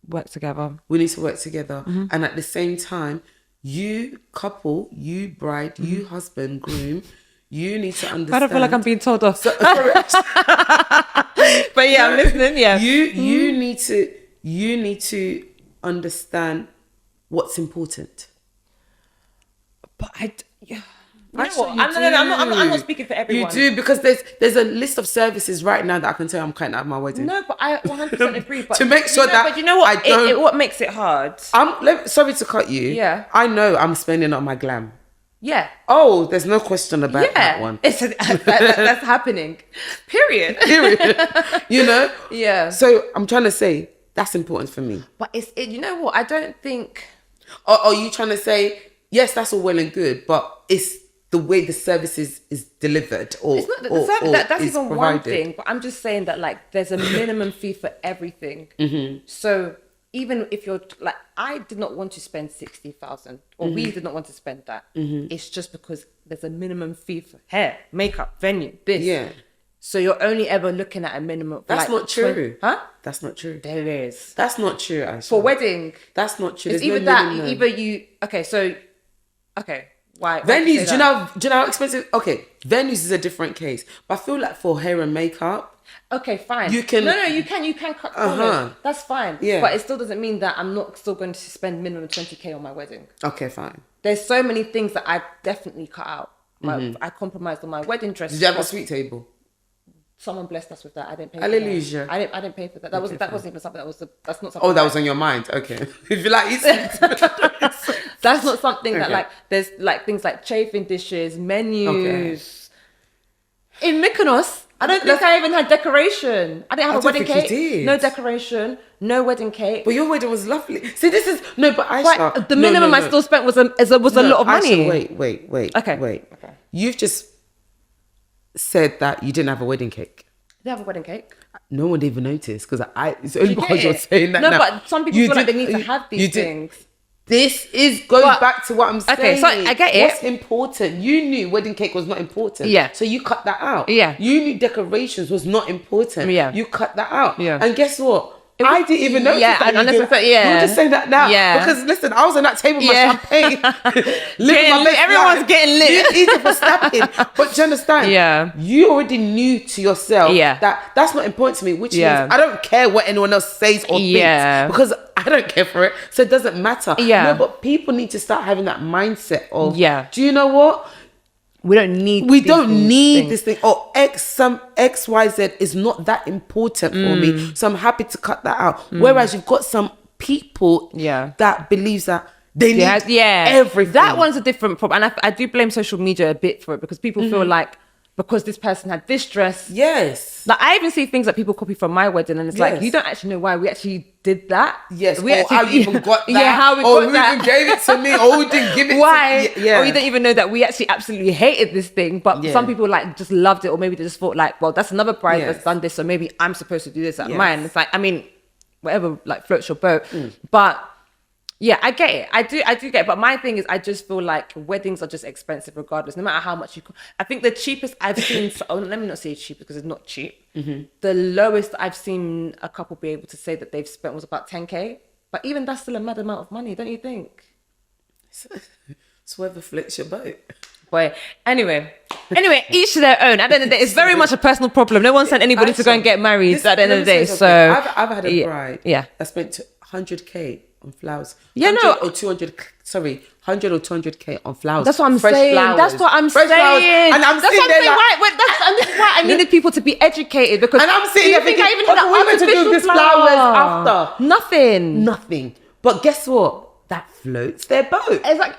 We need to work together. And at the same time, you couple, you bride, you husband, groom, you need to understand. I don't feel like I'm being told off. But yeah, I'm listening. Yeah. You need to understand what's important. But I'm not speaking for everyone. You do, because there's a list of services right now that I can tell I'm cutting out of my wedding. No, but I 100% agree. But to make sure that, but you know what? What makes it hard? Sorry to cut you. Yeah. I know I'm spending on my glam. Yeah. Oh, there's no question about that one. That's happening. Period. You know? Yeah. So I'm trying to say that's important for me. But you know what? I don't think. Or are you trying to say, yes, that's all well and good, but it's the way the service is delivered, or it's not the service, that's is even provided. one thing. But I'm just saying that, like, there's a minimum fee for everything. So even if you're like, I did not want to spend 60,000, or we did not want to spend that. It's just because there's a minimum fee for hair, makeup, venue, this. Yeah. So you're only ever looking at a minimum. That's not true. Huh? That's not true. There is. That's not true, Aisha. For wedding. That's not true. It's There's either no that, minimum. either you. Okay, so. Okay. Why? Venues, do you know how expensive? Okay, venues is a different case. But I feel like for hair and makeup. Okay, fine. You can. No, you can cut corners. That's fine. Yeah. But it still doesn't mean that I'm not still going to spend minimum 20k on my wedding. Okay, fine. There's so many things that I definitely cut out. I compromised on my wedding dress. Did you have a sweet table? Someone blessed us with that. I didn't pay. Hallelujah. For that. I didn't pay for that. That wasn't even something. That's not something. Oh, that was on your mind. Okay. If you like, that's not something that, like, there's like things like chafing dishes, menus. Okay. In Mykonos, I don't think I even had decoration. I didn't have a wedding cake. No decoration. No wedding cake. But your wedding was lovely. See, this is but Aisha. But the minimum I still spent was a lot of money. Aisha, wait. Okay. You've just said that you didn't have a wedding cake. They have a wedding cake. No one even noticed, because it's only because you're saying that. No, now. but some people feel like they need to have these things. This goes back to what I'm saying. Okay, so I get it. What's important? You knew wedding cake was not important. Yeah. So you cut that out. Yeah. You knew decorations was not important. Yeah. You cut that out. Yeah. And guess what? I didn't even notice that. You're just saying that now. Yeah. Because listen, I was on that table with my champagne. Living my best everyone's life. getting lit. Easy for snapping. But do you understand? Yeah. You already knew to yourself that's not important to me, which means I don't care what anyone else says or thinks. Because I don't care for it. So it doesn't matter. Yeah. No, but people need to start having that mindset of, do you know what? We don't need this thing. Or XYZ is not that important for me. So I'm happy to cut that out. Whereas you've got some people that believes that they need everything. That one's a different problem. And I do blame social media a bit for it, because people feel like, because this person had this dress. Yes. Like, I even see things that people copy from my wedding, and it's like, you don't actually know why we actually did that. Yes. How you even got that. Yeah, how we got that. Or who even gave it to me, or who didn't give it why? to me. Yeah. Or you don't even know that we actually absolutely hated this thing, but some people like just loved it, or maybe they just thought like, well, that's another bride that's done this, so maybe I'm supposed to do this at mine. It's like, I mean, whatever, like, floats your boat. But yeah, I get it. I do get it. But my thing is, I just feel like weddings are just expensive regardless, no matter how much you... I think the cheapest I've seen... let me not say cheap, because it's not cheap. The lowest I've seen a couple be able to say that they've spent was about 10k. But even that's still a mad amount of money, don't you think? It's whoever floats your boat. Boy, anyway, each to their own. At the end of the day, it's very much a personal problem. No one sent anybody to go and get married at the end of the day. So I've had a bride that spent 100k on flowers. Yeah, 100 or 200. Sorry, 100 or 200k on flowers. That's what I'm saying. Flowers. That's what I'm Fresh saying. Flowers. And I'm sitting there like, and this is why I needed people to be educated, because. And I'm sitting there thinking, I even had what to do with flowers after? Nothing. But guess what? That floats their boat. It's like,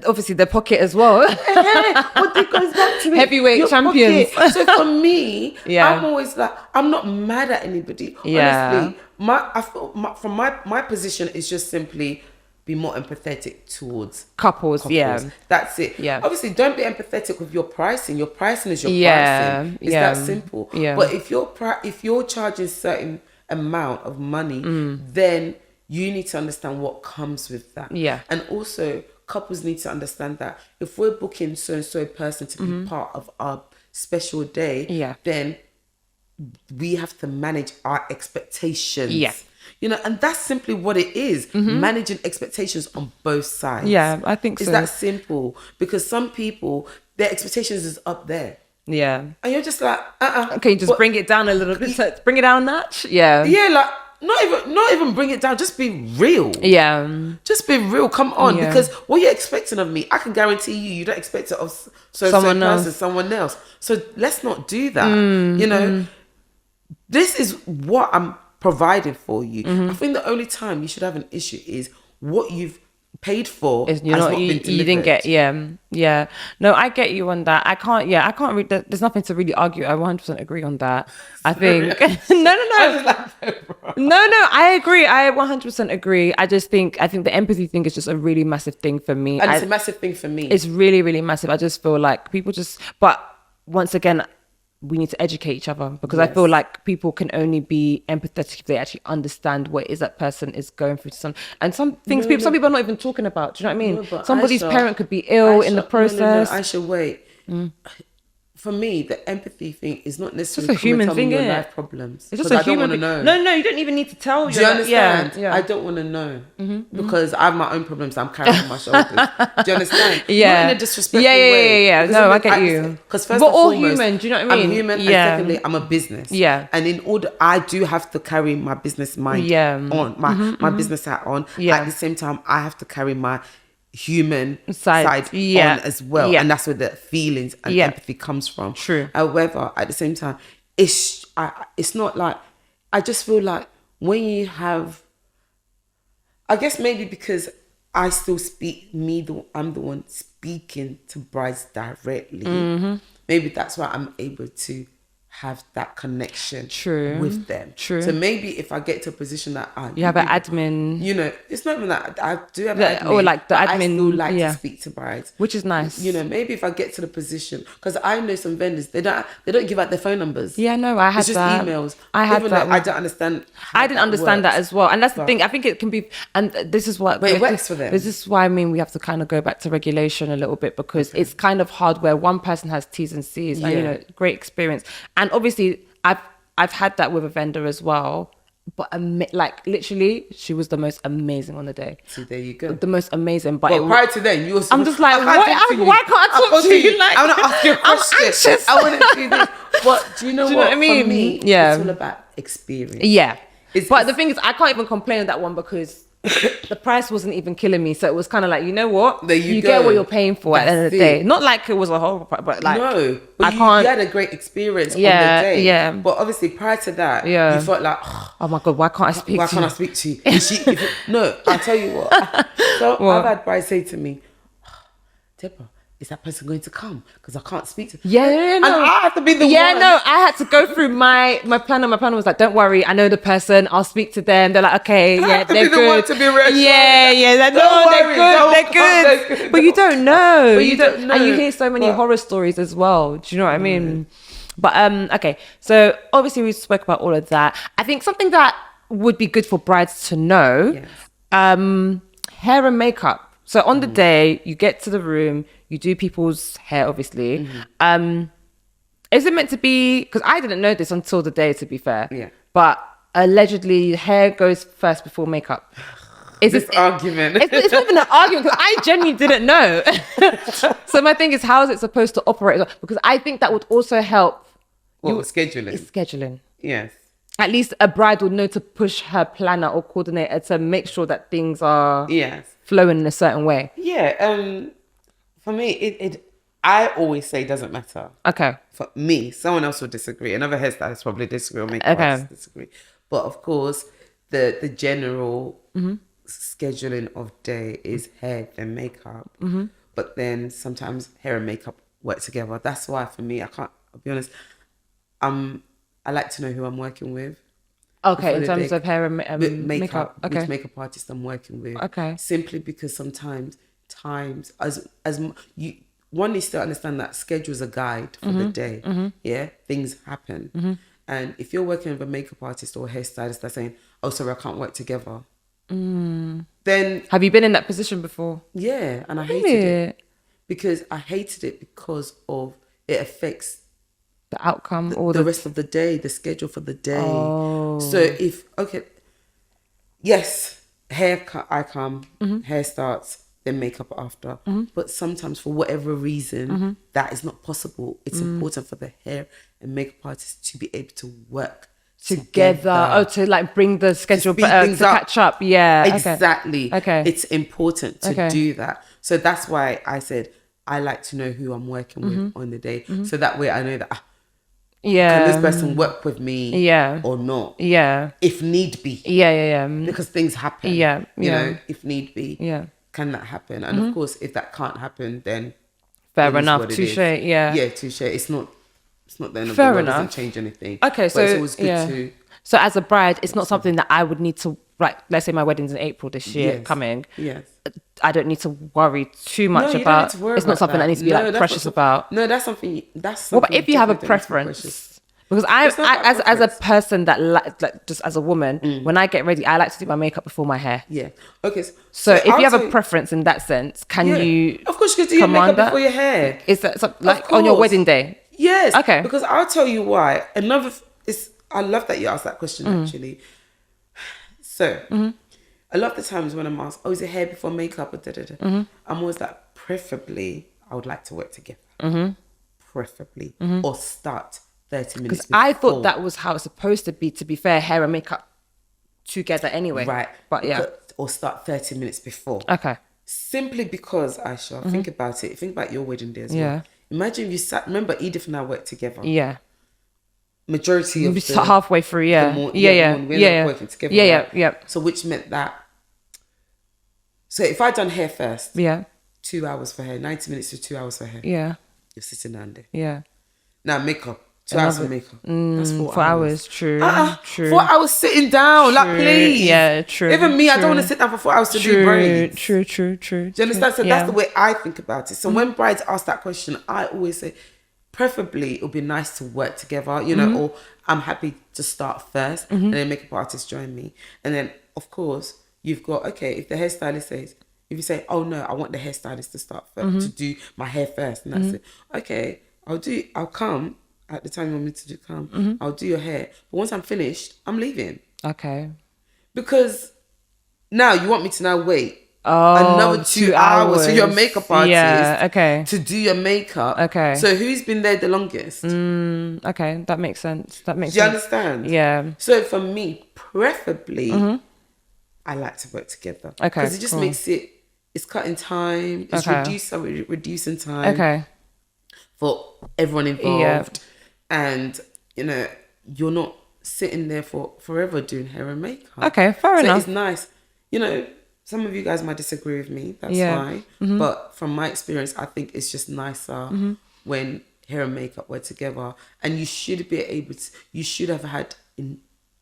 obviously their pocket as well. What it goes back to heavyweight champions. So for me, I'm always like, I'm not mad at anybody. Honestly, from my position is just simply be more empathetic towards couples. Yeah, that's it. Yeah, obviously, don't be empathetic with your pricing. Your pricing is your pricing. It's that simple. Yeah. But if you're charging certain amount of money, then you need to understand what comes with that. Yeah. And also, couples need to understand that if we're booking so-and-so person to be part of our special day, then we have to manage our expectations. Yeah. You know, and that's simply what it is. Managing expectations on both sides. Yeah, I think so. It's that simple. Because some people, their expectations is up there. Yeah. And you're just like, Okay, just bring it down a little bit. So bring it down a notch. Yeah. Yeah, like, not even bring it down. Just be real. Yeah. Just be real. Come on. Yeah. Because what you're expecting of me, I can guarantee you don't expect it of someone else. So let's not do that. You know, this is what I'm providing for you. I think the only time you should have an issue is what you've paid for has not been delivered. You didn't get. Yeah. No, I get you on that. I can't read. There's nothing to really argue. I 100% agree on that. I think no. I agree. I 100% agree. I think the empathy thing is just a really massive thing for me. And it's a massive thing for me. It's really, really massive. I just feel like people but once again, we need to educate each other, because I feel like people can only be empathetic if they actually understand what it is that person is going through. Some things some people are not even talking about. Do you know what I mean? No, somebody's parent could be ill in the process. Aisha, wait. For me, the empathy thing is not necessarily just a human thing, your life problems. It's just a human thing. No, you don't even need to tell. Do you understand? Yeah. I don't want to know because I have my own problems I'm carrying on my shoulders. Do you understand? Yeah. Not in a disrespectful way. Yeah. No, I get you. Because first we're and all foremost, human. Do you know what I mean? I'm human, and secondly, I'm a business. Yeah. And in order, I do have to carry my business mind on, my business hat on. Yeah. At the same time, I have to carry my human side on as well, and that's where the feelings and empathy comes from. True. However, at the same time, it's not like, I just feel like when you have, I guess maybe because I still speak, I'm the one speaking to brides directly. Maybe that's why I'm able to have that connection with them. True. So maybe if I get to a position that you have an admin, you know, it's not even that I do have an admin, or like the admin. I still like to speak to brides, which is nice. You know, maybe if I get to the position, because I know some vendors, they don't give out their phone numbers. Yeah, no, I had it's just that. emails. I had that. I don't understand. I didn't understand that as well, and that's the thing. I think it can be, and this is what. But it works for them. This is why I mean we have to kind of go back to regulation a little bit, because it's kind of hard where one person has T's and C's, and you know, great experience, and obviously. I've had that with a vendor as well, but like literally, she was the most amazing on the day. See, there you go. The most amazing. But prior to then, you also. I'm just like, why can't I talk to you? Like, I want to ask you a question. I'm anxious. I want to do this. But do you know what I mean? For me, it's all about experience. Yeah. But the thing is, I can't even complain on that one because the price wasn't even killing me. So it was kind of like, you know what? There you go. Get what you're paying for at the end of the day. Not like it was a horrible price, but like... No, but you had a great experience on the day. Yeah. But obviously prior to that, you felt like... Oh my God, why can't I speak to you? Why can't I speak to you? No, I'll tell you what. So I've had brides say to me, Deborah, is that person going to come? Because I can't speak to them. Yeah, no. And I have to be the one. Yeah, no, I had to go through my planner. My planner was like, don't worry, I know the person. I'll speak to them. They're like, okay, they're good. The one to be reassured. Yeah. They're good. But you don't know. You don't know. And you hear so many horror stories as well. Do you know what I mean? But, okay. So obviously we spoke about all of that. I think something that would be good for brides to know, hair and makeup. So on the day, you get to the room, you do people's hair, obviously. Is it meant to be... Because I didn't know this until the day, to be fair. Yeah. But allegedly, hair goes first before makeup. Is this argument? It's not even an argument, because I genuinely didn't know. So my thing is, how is it supposed to operate? Because I think that would also help... scheduling? It's scheduling. Yes. At least a bride would know to push her planner or coordinator to make sure that things are... flowing in a certain way. Yeah. For me, I always say doesn't matter. Okay. For me, someone else will disagree. Another hairstylist probably disagree or makeup artist disagree. But of course, the general scheduling of day is hair and makeup. But then sometimes hair and makeup work together. That's why for me, I'll be honest, I like to know who I'm working with. Okay, in terms of hair and makeup. Okay. Which makeup artist I'm working with. Okay. Simply because sometimes one needs to understand that schedule's a guide for the day. Yeah, things happen. And if you're working with a makeup artist or a hairstylist that's saying, oh, sorry, I can't work together. Then... Have you been in that position before? Yeah, and I hated it. Because I hated it because of it affects The outcome or the rest of the day, the schedule for the day. So yes, haircut, I come, hair starts, then makeup after. But sometimes for whatever reason, that is not possible. It's important for the hair and makeup artist to be able to work together. To like bring the schedule to catch up. Yeah, exactly. Okay, it's important to do that. So that's why I said I like to know who I'm working with on the day, so that way I know that can this person work with me or not, if need be, because things happen, you know, if need be, can that happen? And of course, if that can't happen, then fair enough, touche. Touche. It's not the end of the world. It doesn't change anything. Okay, so but it's always good to. So as a bride, it's not something that I would need to, like, let's say my wedding's in April this year coming. Yes. I don't need to worry too much about. It's not something that I need to be like precious about. No, that's something. Well, but if you have a preference, because I as a person that like just as a woman, when I get ready, I like to do my makeup before my hair. Yeah. Okay. So if you have a preference in that sense, can you? Of course, you can do your makeup before your hair. Is that like on your wedding day? Yes. Okay. Because I'll tell you why. I love that you asked that question actually. So, a lot of the times when I'm asked, "Oh, is it hair before makeup?" Or I'm always like, preferably, I would like to work together. Preferably, or start 30 minutes. Because I thought that was how it's supposed to be. To be fair, hair and makeup together anyway. Right. But or start 30 minutes before. Okay. Simply because, Aisha, think about it. Think about your wedding day as well. Imagine if you sat. Remember, Edith and I worked together. Yeah. Majority of the halfway through, we're not working together. Yeah. So which meant that. So if I'd done hair first, 2 hours for hair, 90 minutes to 2 hours for hair. Yeah. You're sitting down there. Yeah. Now makeup. 2 hours for makeup. That's 4 hours. True. True. 4 hours sitting down. Like, please. Yeah, true. Even me, I don't want to sit down for 4 hours to do braids. True. Do you understand? So that's the way I think about it. So when brides ask that question, I always say, preferably it would be nice to work together, you know, or I'm happy to start first and then makeup artist join me. And then, of course, you've got, okay, if the hairstylist says, if you say, oh no, I want the hairstylist to start first, to do my hair first, and that's it. Okay, I'll come at the time you want me to come. I'll do your hair. But once I'm finished, I'm leaving. Okay. Because now you want me to now wait another 2 hours for your makeup artist to do your makeup. Okay. So who's been there the longest? Okay, that makes sense. Do you understand? Yeah. So for me, preferably, I like to work together. Okay. Because it just makes it's cutting time, it's reducing time for everyone involved. Yeah. And, you know, you're not sitting there for forever doing hair and makeup. Okay, fair enough. It's nice. You know, some of you guys might disagree with me. That's fine. But from my experience, I think it's just nicer when hair and makeup were together. And you should be able to, you should have had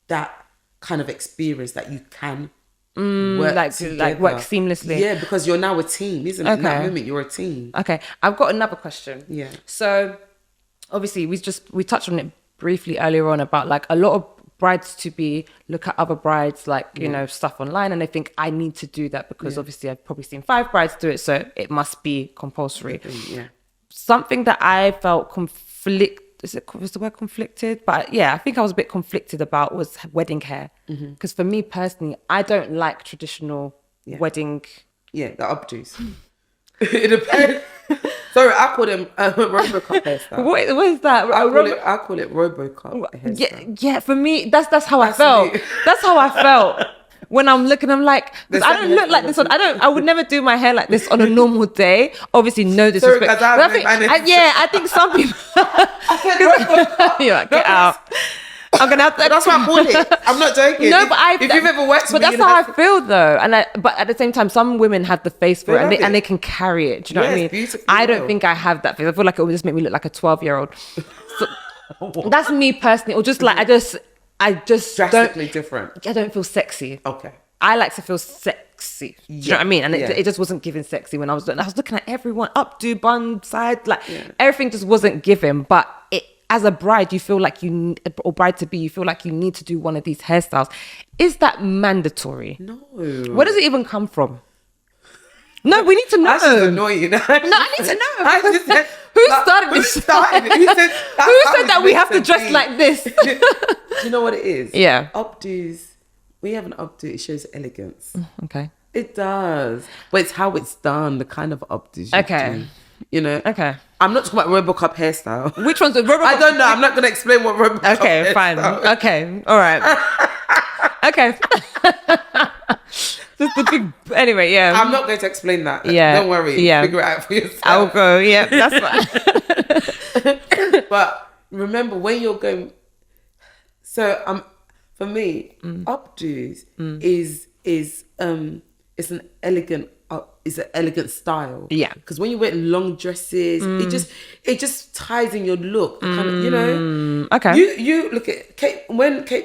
that kind of experience that you can work together. Like work seamlessly. Yeah, because you're now a team, isn't it? In that moment, you're a team. Okay, I've got another question. Yeah. So, obviously, we touched on it briefly earlier on about like a lot of brides to be look at other brides like you know stuff online and they think I need to do that because obviously I've probably seen 5 brides do it, so it must be compulsory. Something that I felt was the word conflicted? But yeah, I think I was a bit conflicted about was wedding hair, because for me personally, I don't like traditional wedding. Yeah, the updos. It depends. Sorry, I call them Robocop hairstyle. What is that? I call it Robocop hairstyle. Yeah, for me, that's how I felt. That's how I felt. When I'm looking, I'm like, because I don't look like this one. I would never do my hair like this on a normal day. Obviously, no disrespect. I think some people. You're like, get out. I'm gonna have to. That's what I call it. I'm not joking. No, but if you've ever worked with me, but that's how I feel though. But at the same time, some women have the face for it, and they can carry it. Do you know what I mean? I don't think I have that face. I feel like it would just make me look like a 12-year-old. So, that's me personally, or just like I just drastically different. I don't feel sexy. Okay. I like to feel sexy. Do you know what I mean? And it just wasn't giving sexy when I was looking at everyone, updo, bun, side, like everything just wasn't given. But as a bride, you feel like or bride to be, you feel like you need to do one of these hairstyles. Is that mandatory? No. Where does it even come from? No, we need to know. I should annoy you now. No, I need to know. Who started this? Who started it? Who said that we have to dress like this? Do you know what it is? Yeah. Updos. When you have an updo, it shows elegance. Okay. It does. But it's how it's done, the kind of updos you do. You know? Okay. I'm not talking about RoboCop hairstyle. Which one's the RoboCop? I don't know. I'm not going to explain what RoboCop Okay, fine. Okay. All right. Okay. Just the big... Anyway, yeah. I'm not going to explain that. Yeah. Don't worry. Yeah. Figure it out for yourself. I'll go. Yeah, that's fine. But remember, when you're going... So, for me, updos is it's an elegant... is an elegant style. Yeah. Because when you wear long dresses, it just ties in your look. Kind of, you know. Okay. You look at Kate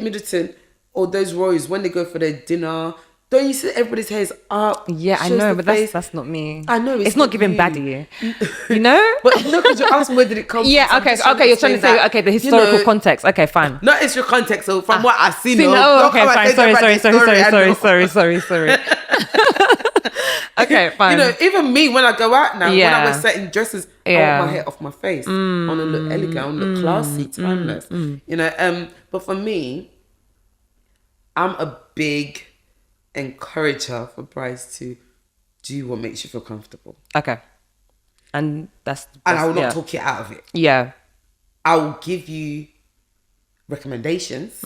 Middleton or those royals when they go for their dinner. Don't you see everybody's hair is up? Yeah, I know, but that's not me. I know it's not giving baddie. You know? But no, because you're asking where did it come from? Yeah, okay, you're trying to say the historical context. Okay, fine. Not it's your context, so from what I've seen. Okay, fine. Sorry. Okay, fine. You know, even me when I go out now, when I wear certain dresses, I want my hair off my face. I want to look elegant, I want to look classy, timeless. You know, but for me, I'm a big encourager for brides to do what makes you feel comfortable. Okay. And I will not talk you out of it. Yeah. I will give you recommendations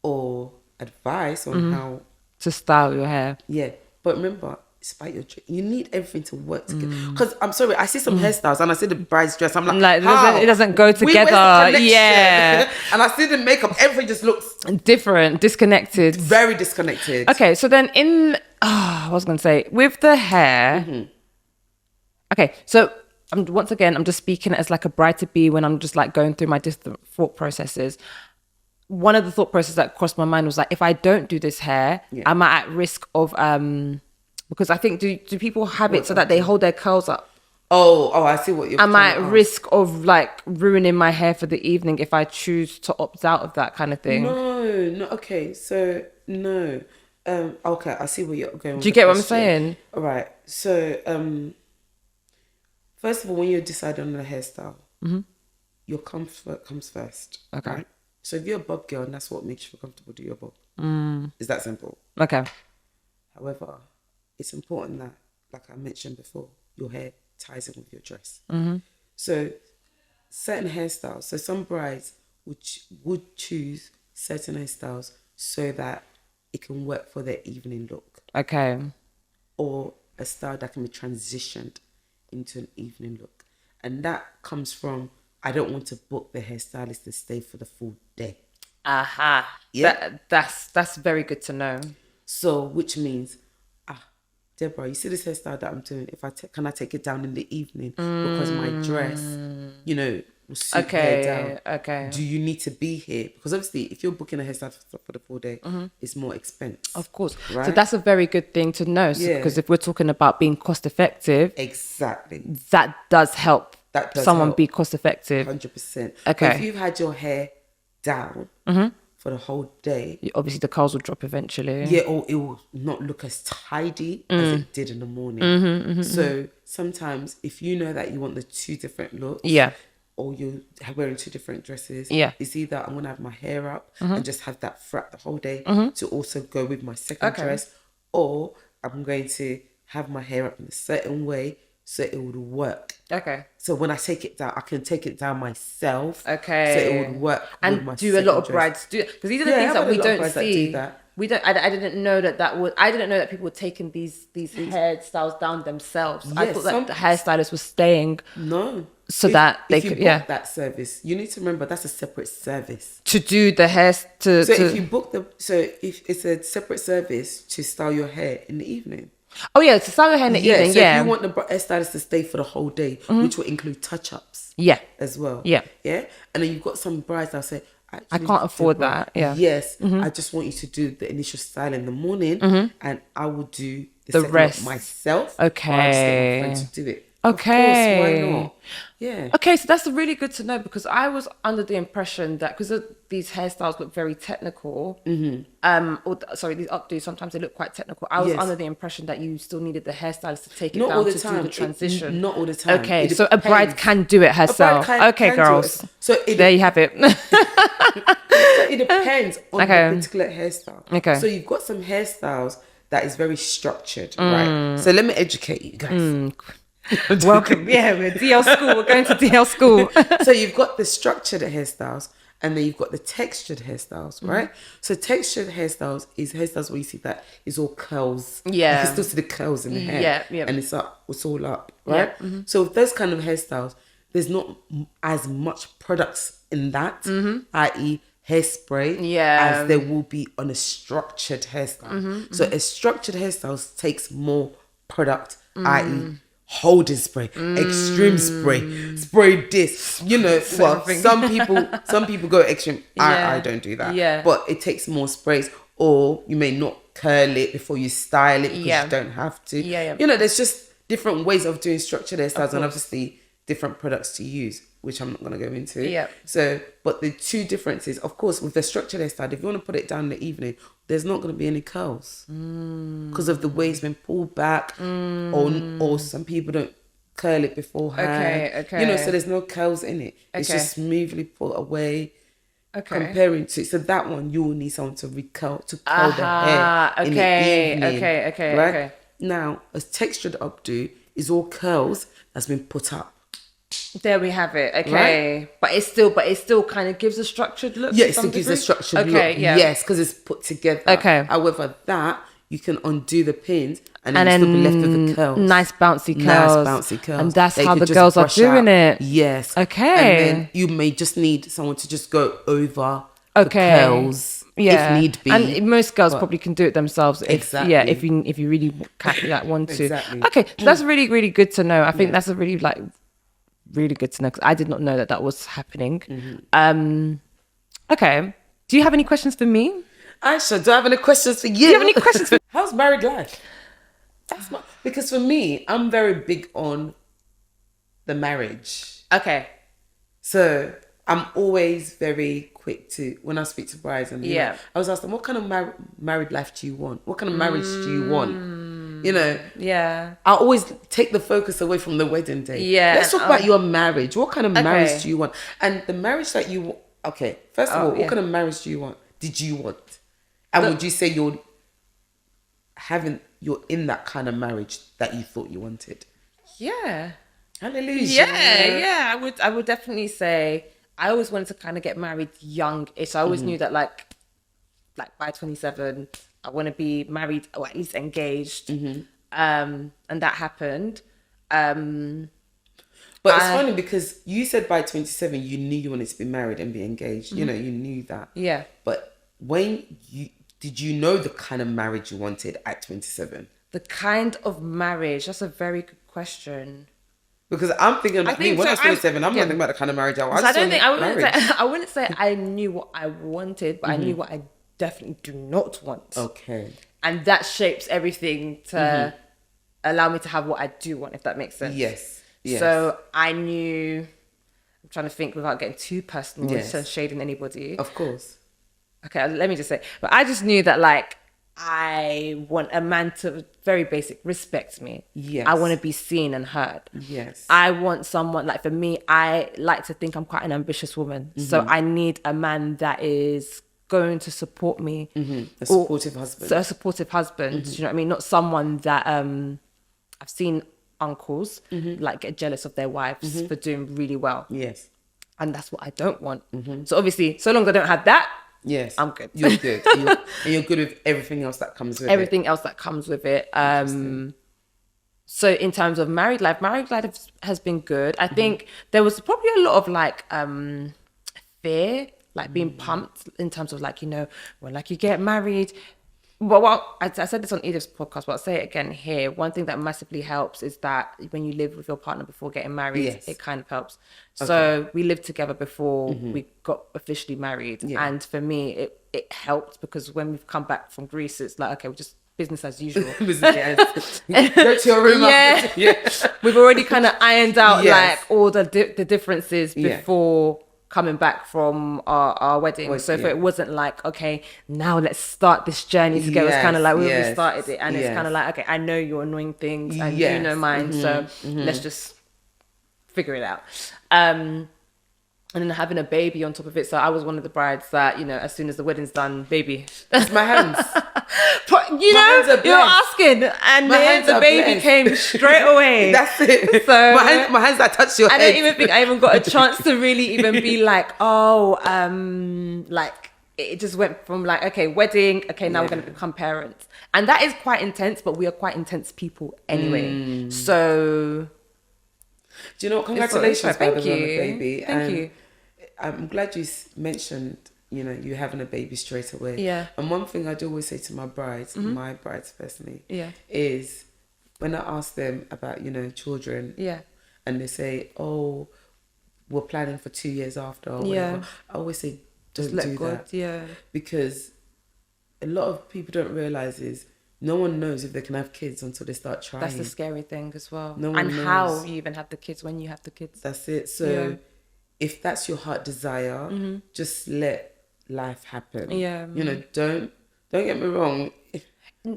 or advice on how to style your hair. Yeah. But remember, it's about your dress. You need everything to work together. Because I'm sorry, I see some hairstyles and I see the bride's dress. I'm like how? It doesn't go together. Yeah. And I see the makeup. Everything just looks different, disconnected. Very disconnected. Okay, so then I was going to say, with the hair. Okay, so once again, I'm just speaking as like a bride to be when I'm just like going through my different thought processes. One of the thought processes that crossed my mind was like, if I don't do this hair, am I at risk of because I think do people have it so that they hold their curls up? Oh, I see what you're am I at risk of like ruining my hair for the evening if I choose to opt out of that kind of thing? No, okay, so no. Okay, I see where you're going with do you get what I'm saying? All right, so first of all, when you're deciding on a hairstyle, your comfort comes first. Okay. Right? So if you're a bob girl and that's what makes you feel comfortable, do your bob. It's that simple. Okay. However, it's important that, like I mentioned before, your hair ties in with your dress. So certain hairstyles, so some brides would choose certain hairstyles so that it can work for their evening look. Okay. Or a style that can be transitioned into an evening look. And that comes from, I don't want to book the hairstylist to stay for the full day. Aha. Yeah. That's very good to know. So, which means, Deborah, you see this hairstyle that I'm doing? Can I take it down in the evening because my dress, you know, will suit hair down. Okay. Do you need to be here? Because obviously, if you're booking a hairstyle for the full day, it's more expense. Of course. Right? So that's a very good thing to know. Because if we're talking about being cost effective, exactly, that does help. That does someone help. Be cost effective. 100%. Okay. But if you've had your hair down for the whole day, obviously the curls will drop eventually. Yeah, or it will not look as tidy as it did in the morning. So sometimes if you know that you want the two different looks, or you're wearing two different dresses, it's either I'm going to have my hair up and just have that frat the whole day to also go with my second dress, or I'm going to have my hair up in a certain way so it would work. Okay. So when I take it down, I can take it down myself. Okay. So it would work. And with my do a lot of brides do, because these are the things that we don't see. We don't. I didn't know that was. I didn't know that people were taking these hairstyles down themselves. I thought that the hairstylist was staying. No. So that they could. Yeah. That service, you need to remember that's a separate service to do the hair. If you book if it's a separate service to style your hair in the evening. Oh yeah, to style your hair in the evening. So if you want the hairstylist to stay for the whole day, which will include touch-ups. Yeah. As well. Yeah. Yeah. And then you've got some brides that'll say, I can't afford that. Yeah. Yes. I just want you to do the initial style in the morning, and I will do the rest myself. Okay. Or I'll just get my friend to do it. Okay. Of course, why not? Yeah. Okay, so that's really good to know, because I was under the impression that because these hairstyles look very technical, these updos, sometimes they look quite technical. I was under the impression that you still needed the hairstylist to take it Not down all the to time. do the transition. Not all the time. Okay, so a bride can do it herself. Okay, girls. So there you have it. So it depends on the particular hairstyle. Okay. So you've got some hairstyles that is very structured, right? So let me educate you guys. Welcome. Yeah, we're DL school. We're going to DL school. So you've got the structured hairstyles, and then you've got the textured hairstyles, right? So textured hairstyles is hairstyles where you see that it's all curls. Yeah. You can still see the curls in the hair. Yeah. And it's all up, right? Yeah. So with those kind of hairstyles, there's not as much products in that, i.e. hairspray, as there will be on a structured hairstyle. So a structured hairstyle takes more product, i.e. holding spray, extreme spray this, you know. Well, some people go extreme. I don't do that. Yeah. But it takes more sprays, or you may not curl it before you style it because you don't have to. Yeah. You know, there's just different ways of doing structured hairstyles, and obviously different products to use, which I'm not going to go into. Yeah. So, but the two differences, of course, with the structured hairstyle, if you want to put it down in the evening, there's not going to be any curls because of the way it's been pulled back, or some people don't curl it beforehand. Okay. You know, so there's no curls in it. It's just smoothly put away. Comparing to, so that one you will need someone to curl the hair in the evening. Okay. Right? Now, a textured updo is all curls that's been put up. There we have it. Okay, right? but it still kind of gives a structured look. Yeah, it still gives a structured look. Yeah. Yes, because it's put together. Okay. However, that you can undo the pins and then still be left with the curls. Nice bouncy curls. And that's how the girls are doing it. Yes. Okay. And then you may just need someone to just go over the curls. Yeah, if need be. And most girls probably can do it themselves. If you really want to. Exactly. Okay, so that's really, really good to know. I think that's a really really good to know, because I did not know that was happening. Okay, do you have any questions for me? Aisha, do I have any questions for you? Do you have any questions for How's married life? Because for me, I'm very big on the marriage. Okay. So I'm always very quick to, when I speak to brides, and I always ask them, what kind of married life do you want? What kind of marriage do you want? You know? Yeah. I always take the focus away from the wedding day. Yeah. Let's talk about your marriage. What kind of marriage do you want? And the marriage that you want, first of all, what kind of marriage do you want? Did you want? And would you say you're in that kind of marriage that you thought you wanted? Yeah. Hallelujah. Yeah. I would definitely say I always wanted to kind of get married young-ish. I always knew that like by 27, I want to be married or at least engaged. And that happened. But it's funny because you said by 27 you knew you wanted to be married and be engaged. You know, you knew that. Yeah. But did you know the kind of marriage you wanted at 27? The kind of marriage? That's a very good question. Because I'm thinking about me when I was 27, I'm not thinking about the kind of marriage I want. I wouldn't say I knew what I wanted, but I knew what I definitely do not want. Okay. And that shapes everything to allow me to have what I do want, if that makes sense. Yes. So I knew, I'm trying to think without getting too personal and shading anybody. Of course. Okay, let me just say, but I just knew that like, I want a man to very basic respect me. Yes. I want to be seen and heard. Yes. I want someone, like for me, I like to think I'm quite an ambitious woman. So I need a man that is going to support me. A supportive husband. So a supportive husband. Do you know what I mean? Not someone that I've seen uncles like get jealous of their wives for doing really well. Yes. And that's what I don't want. So obviously, so long as I don't have that, yes, I'm good. You're good. And you're good with everything else that comes with it. So in terms of married life has been good. I think there was probably a lot of like fear, like being pumped in terms of like, you know, when like you get married. Well, I said this on Edith's podcast, but I'll say it again here. One thing that massively helps is that when you live with your partner before getting married, it kind of helps. Okay. So we lived together before we got officially married. Yeah. And for me, it helped because when we've come back from Greece, it's like, okay, we'll just business as usual. Go to your room. Yeah. We've already kind of ironed out like all the differences before coming back from our wedding. So if it wasn't like, okay, now let's start this journey together, it's kind of like we already started it, and it's kind of like, okay, I know your annoying things and you know mine, so let's just figure it out. And then having a baby on top of it. So I was one of the brides that, you know, as soon as the wedding's done, baby. That's my hands. You're asking. And then the baby came straight away. That's it. So my hands that touch your head. I don't even think I even got a chance to really even be like, like it just went from like, okay, wedding. Okay, now we're going to become parents. And that is quite intense, but we are quite intense people anyway. So... Do you know what? Congratulations, by the way, on the baby. Thank you. I'm glad you mentioned, you know, you having a baby straight away. Yeah. And one thing I do always say to my brides, my brides personally, is when I ask them about, you know, children, and they say, oh, we're planning for 2 years after or whatever, I always say, don't do that. Because a lot of people don't realise is no one knows if they can have kids until they start trying. That's the scary thing as well. No one knows. How you even have the kids when you have the kids. That's it. So if that's your heart desire, just let life happen. Yeah. You know, don't get me wrong.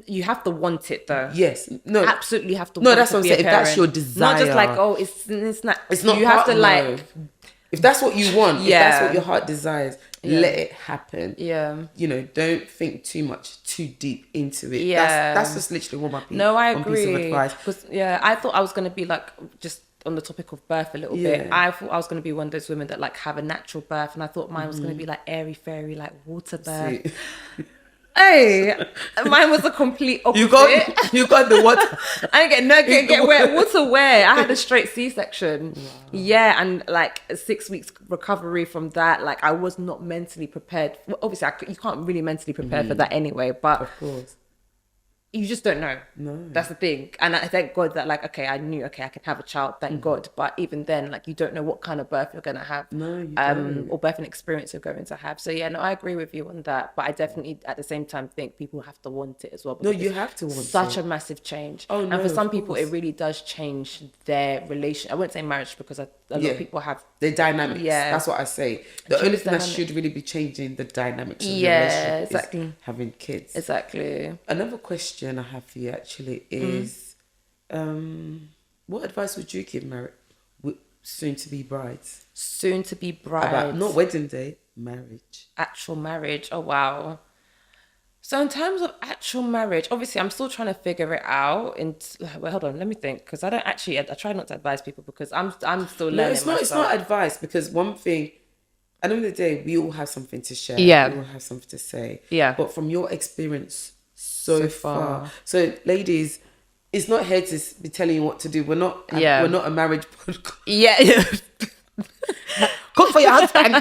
You have to want it though. Yes. No. Absolutely have to want it. No, that's what I'm saying. If that's your desire. Not just like, oh, it's not. It's not. You have to like... If that's what you want, if that's what your heart desires, let it happen. Yeah. You know, don't think too deep into it. Yeah. That's just literally what my piece. No, I agree. Piece of advice. I thought I was going to be like, just on the topic of birth a little bit. I thought I was going to be one of those women that like have a natural birth, and I thought mine was going to be like airy fairy, like water birth. Hey, mine was a complete opposite. You got the water. I didn't get wet water where I had a straight C-section. Wow. Yeah, and like 6 weeks recovery from that. Like I was not mentally prepared. Well, obviously, you can't really mentally prepare for that anyway. But of course, you just don't know. No, that's the thing. And I thank God that like, okay, I knew, okay, I can have a child. Thank God. But even then, like, you don't know what kind of birth you're gonna have. No, you don't. Or birthing experience you're going to have. So yeah, no, I agree with you on that. But I definitely, at the same time, think people have to want it as well. No, you have to want such a massive change. Oh no, and for some people, it really does change their relation. I wouldn't say marriage because a lot of people have the dynamics. Yeah, that's what I say. The only thing that should really be changing the dynamics of your relationship is having kids. Exactly. Another question I have for you actually is, what advice would you give soon-to-be brides? Soon-to-be brides. About not wedding day, marriage. Actual marriage. Oh wow. So in terms of actual marriage, obviously I'm still trying to figure it out. Well, hold on, let me think, because I try not to advise people because I'm still learning. No, it's not advice, because one thing, at the end of the day, we all have something to share. Yeah. We all have something to say. Yeah. But from your experience so far. So ladies, it's not here to be telling you what to do. We're not a marriage podcast. Yeah. Cook for your husband.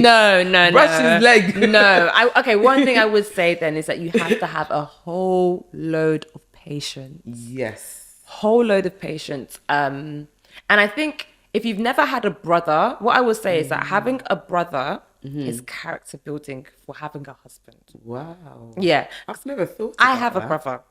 No. Brush his leg. No. Okay, one thing I would say then is that you have to have a whole load of patience. Yes. Whole load of patience. And I think if you've never had a brother, what I would say is that having a brother is character building for having a husband. Wow. Yeah. I've never thought I have a brother.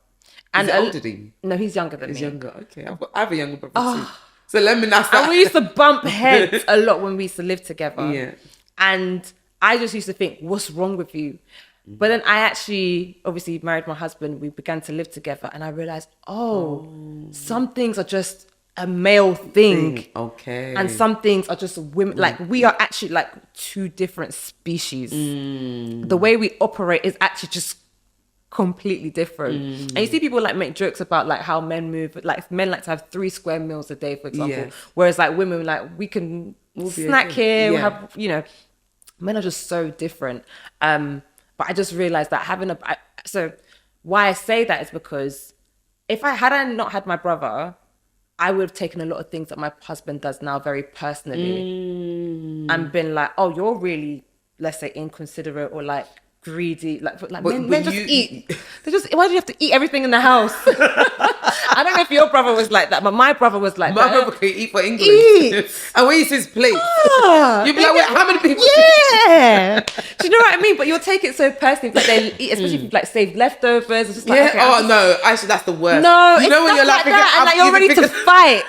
And is he older than you? No, he's younger than me. He's younger. Okay. I have a younger brother too. So let me ask that. And we used to bump heads a lot when we used to live together. Yeah. And I just used to think, what's wrong with you? But then I actually, obviously married my husband. We began to live together and I realized, some things are just a male thing. Okay. And some things are just women. Like we are actually like two different species. The way we operate is actually just completely different. And you see people like make jokes about like how men move, like men like to have 3 square meals a day, for example, whereas like women, like we can snack here, we have, you know, men are just so different. But I just realized that so why I say that is because if I not had my brother, I would have taken a lot of things that my husband does now very personally and been like, oh, you're really, let's say, inconsiderate, or like greedy. Like men just eat. They just, why do you have to eat everything in the house? I don't know if your brother was like that, but my brother was like my that. My brother could eat for England. And when he says plate, you'd be like, wait, how many people? Yeah. Do you know what I mean? But you'll take it so personally. Like they eat, especially if you like save leftovers. It's just like, okay, no, actually that's the worst. No, you know when you're laughing that, and like you're ready to fight.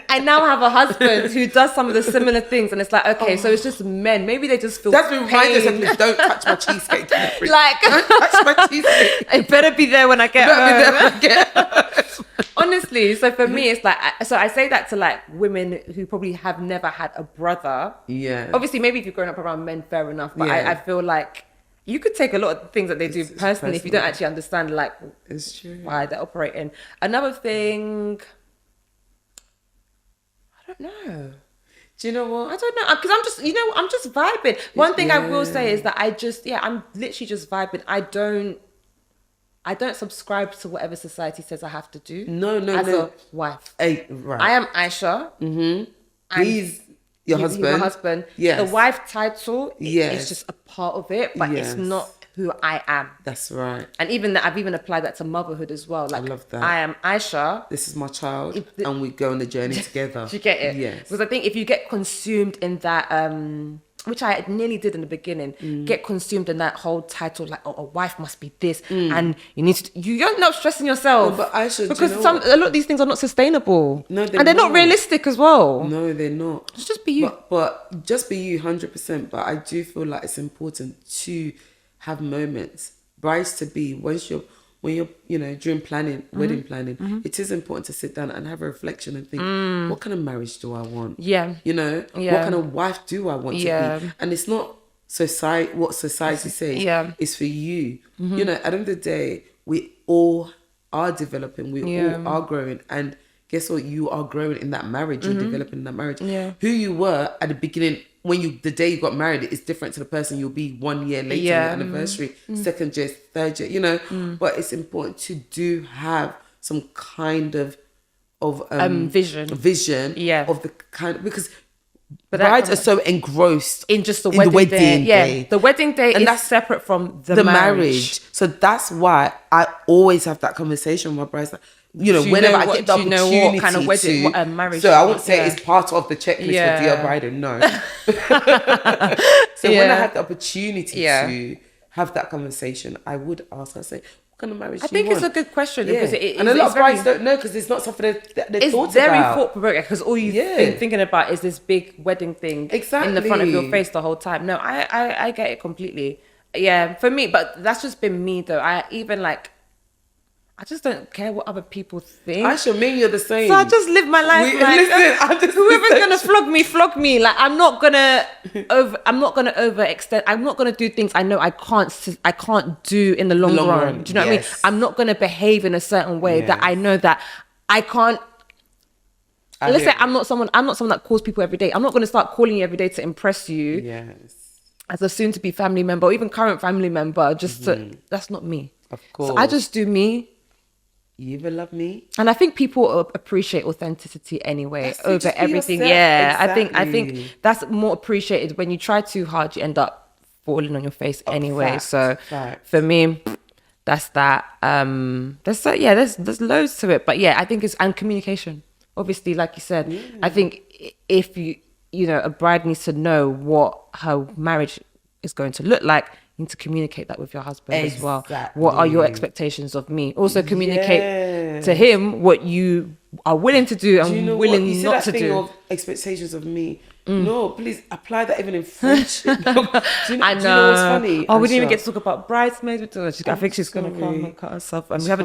I now have a husband who does some of the similar things, and it's like, okay, so it's just men. Maybe they just feel That's been reminded us, don't touch my cheesecake. Like, don't touch my cheesecake. It better be there when I get home. Honestly, so for me, it's like, so I say that to like women who probably have never had a brother. Yeah. Obviously, maybe if you're growing up around men, fair enough. But I feel like you could take a lot of things that they do personally if you don't actually understand like it's true. Why they're operating. Another thing, I don't know. Do you know what? I don't know, because I'm just vibing. One thing I will say is that I'm literally just vibing. I don't subscribe to whatever society says I have to do. No. As a wife. Right. I am Aisha. Mm-hmm. He's your husband. My husband. Yes. The wife title is just a part of it, but it's not who I am. That's right. And even that, I've even applied that to motherhood as well. Like, I love that. I am Aisha. This is my child, and we go on the journey together. Do you get it? Yes. Because I think if you get consumed in that, which I nearly did in the beginning, get consumed in that whole title, like, a wife must be this, and you end up stressing yourself. No, but Aisha, because a lot of these things are not sustainable. No, they're not realistic as well. No, they're not. Just be you. But just be you, 100%. But I do feel like it's important to have moments, brides to be, when you're during planning, wedding planning, it is important to sit down and have a reflection and think, what kind of marriage do I want? Yeah. What kind of wife do I want to be? And it's not what society says. It's for you. At the end of the day, we all are developing, we all are growing, and guess what? You are growing in that marriage, you're developing in that marriage. Who you were at the beginning, the day you got married, is different to the person you'll be 1 year later, your anniversary, second year, third year, but it's important to have some kind of vision of the kind, because brides are so engrossed in just the wedding day. The wedding day and that's separate from the marriage. So that's why I always have that conversation with my brides. Whenever I get the opportunity what kind of wedding, what marriage. So I wouldn't say it's part of the checklist for Dear Bride, no. So when I have the opportunity to have that conversation, I would ask her, say, what kind of marriage do you want? I think it's a good question. Because and a lot of brides don't know, because it's not something they thought about. It's very thought-provoking, because all you've been thinking about is this big wedding thing in the front of your face the whole time. No, I get it completely. Yeah, for me, but that's just been me though. I just don't care what other people think. Aisha, me and you're the same. So I just live my life. Whoever's gonna flog me. Like I'm not gonna overextend. I'm not gonna do things I know I can't do in the long run. Do you know what I mean? I'm not gonna behave in a certain way that I know that I can't. Let's say I'm not someone that calls people every day. I'm not gonna start calling you every day to impress you. Yes. As a soon-to-be family member or even current family member, that's not me. Of course. So I just do me. You ever love me? And I think people appreciate authenticity anyway over everything. Yeah, exactly. I think that's more appreciated. When you try too hard, you end up falling on your face anyway. So for me, that's that. There's loads to it, but yeah, I think and communication. Obviously, like you said, I think if a bride needs to know what her marriage is going to look like, you need to communicate that with your husband as well. What are your expectations of me? Also communicate to him what you are willing to do and willing not to do. Thing of expectations of me. No, please apply that even in friendship. Do you know what's funny? Oh, we didn't even get to talk about bridesmaids. I think she's going to come and cut herself. And we haven't done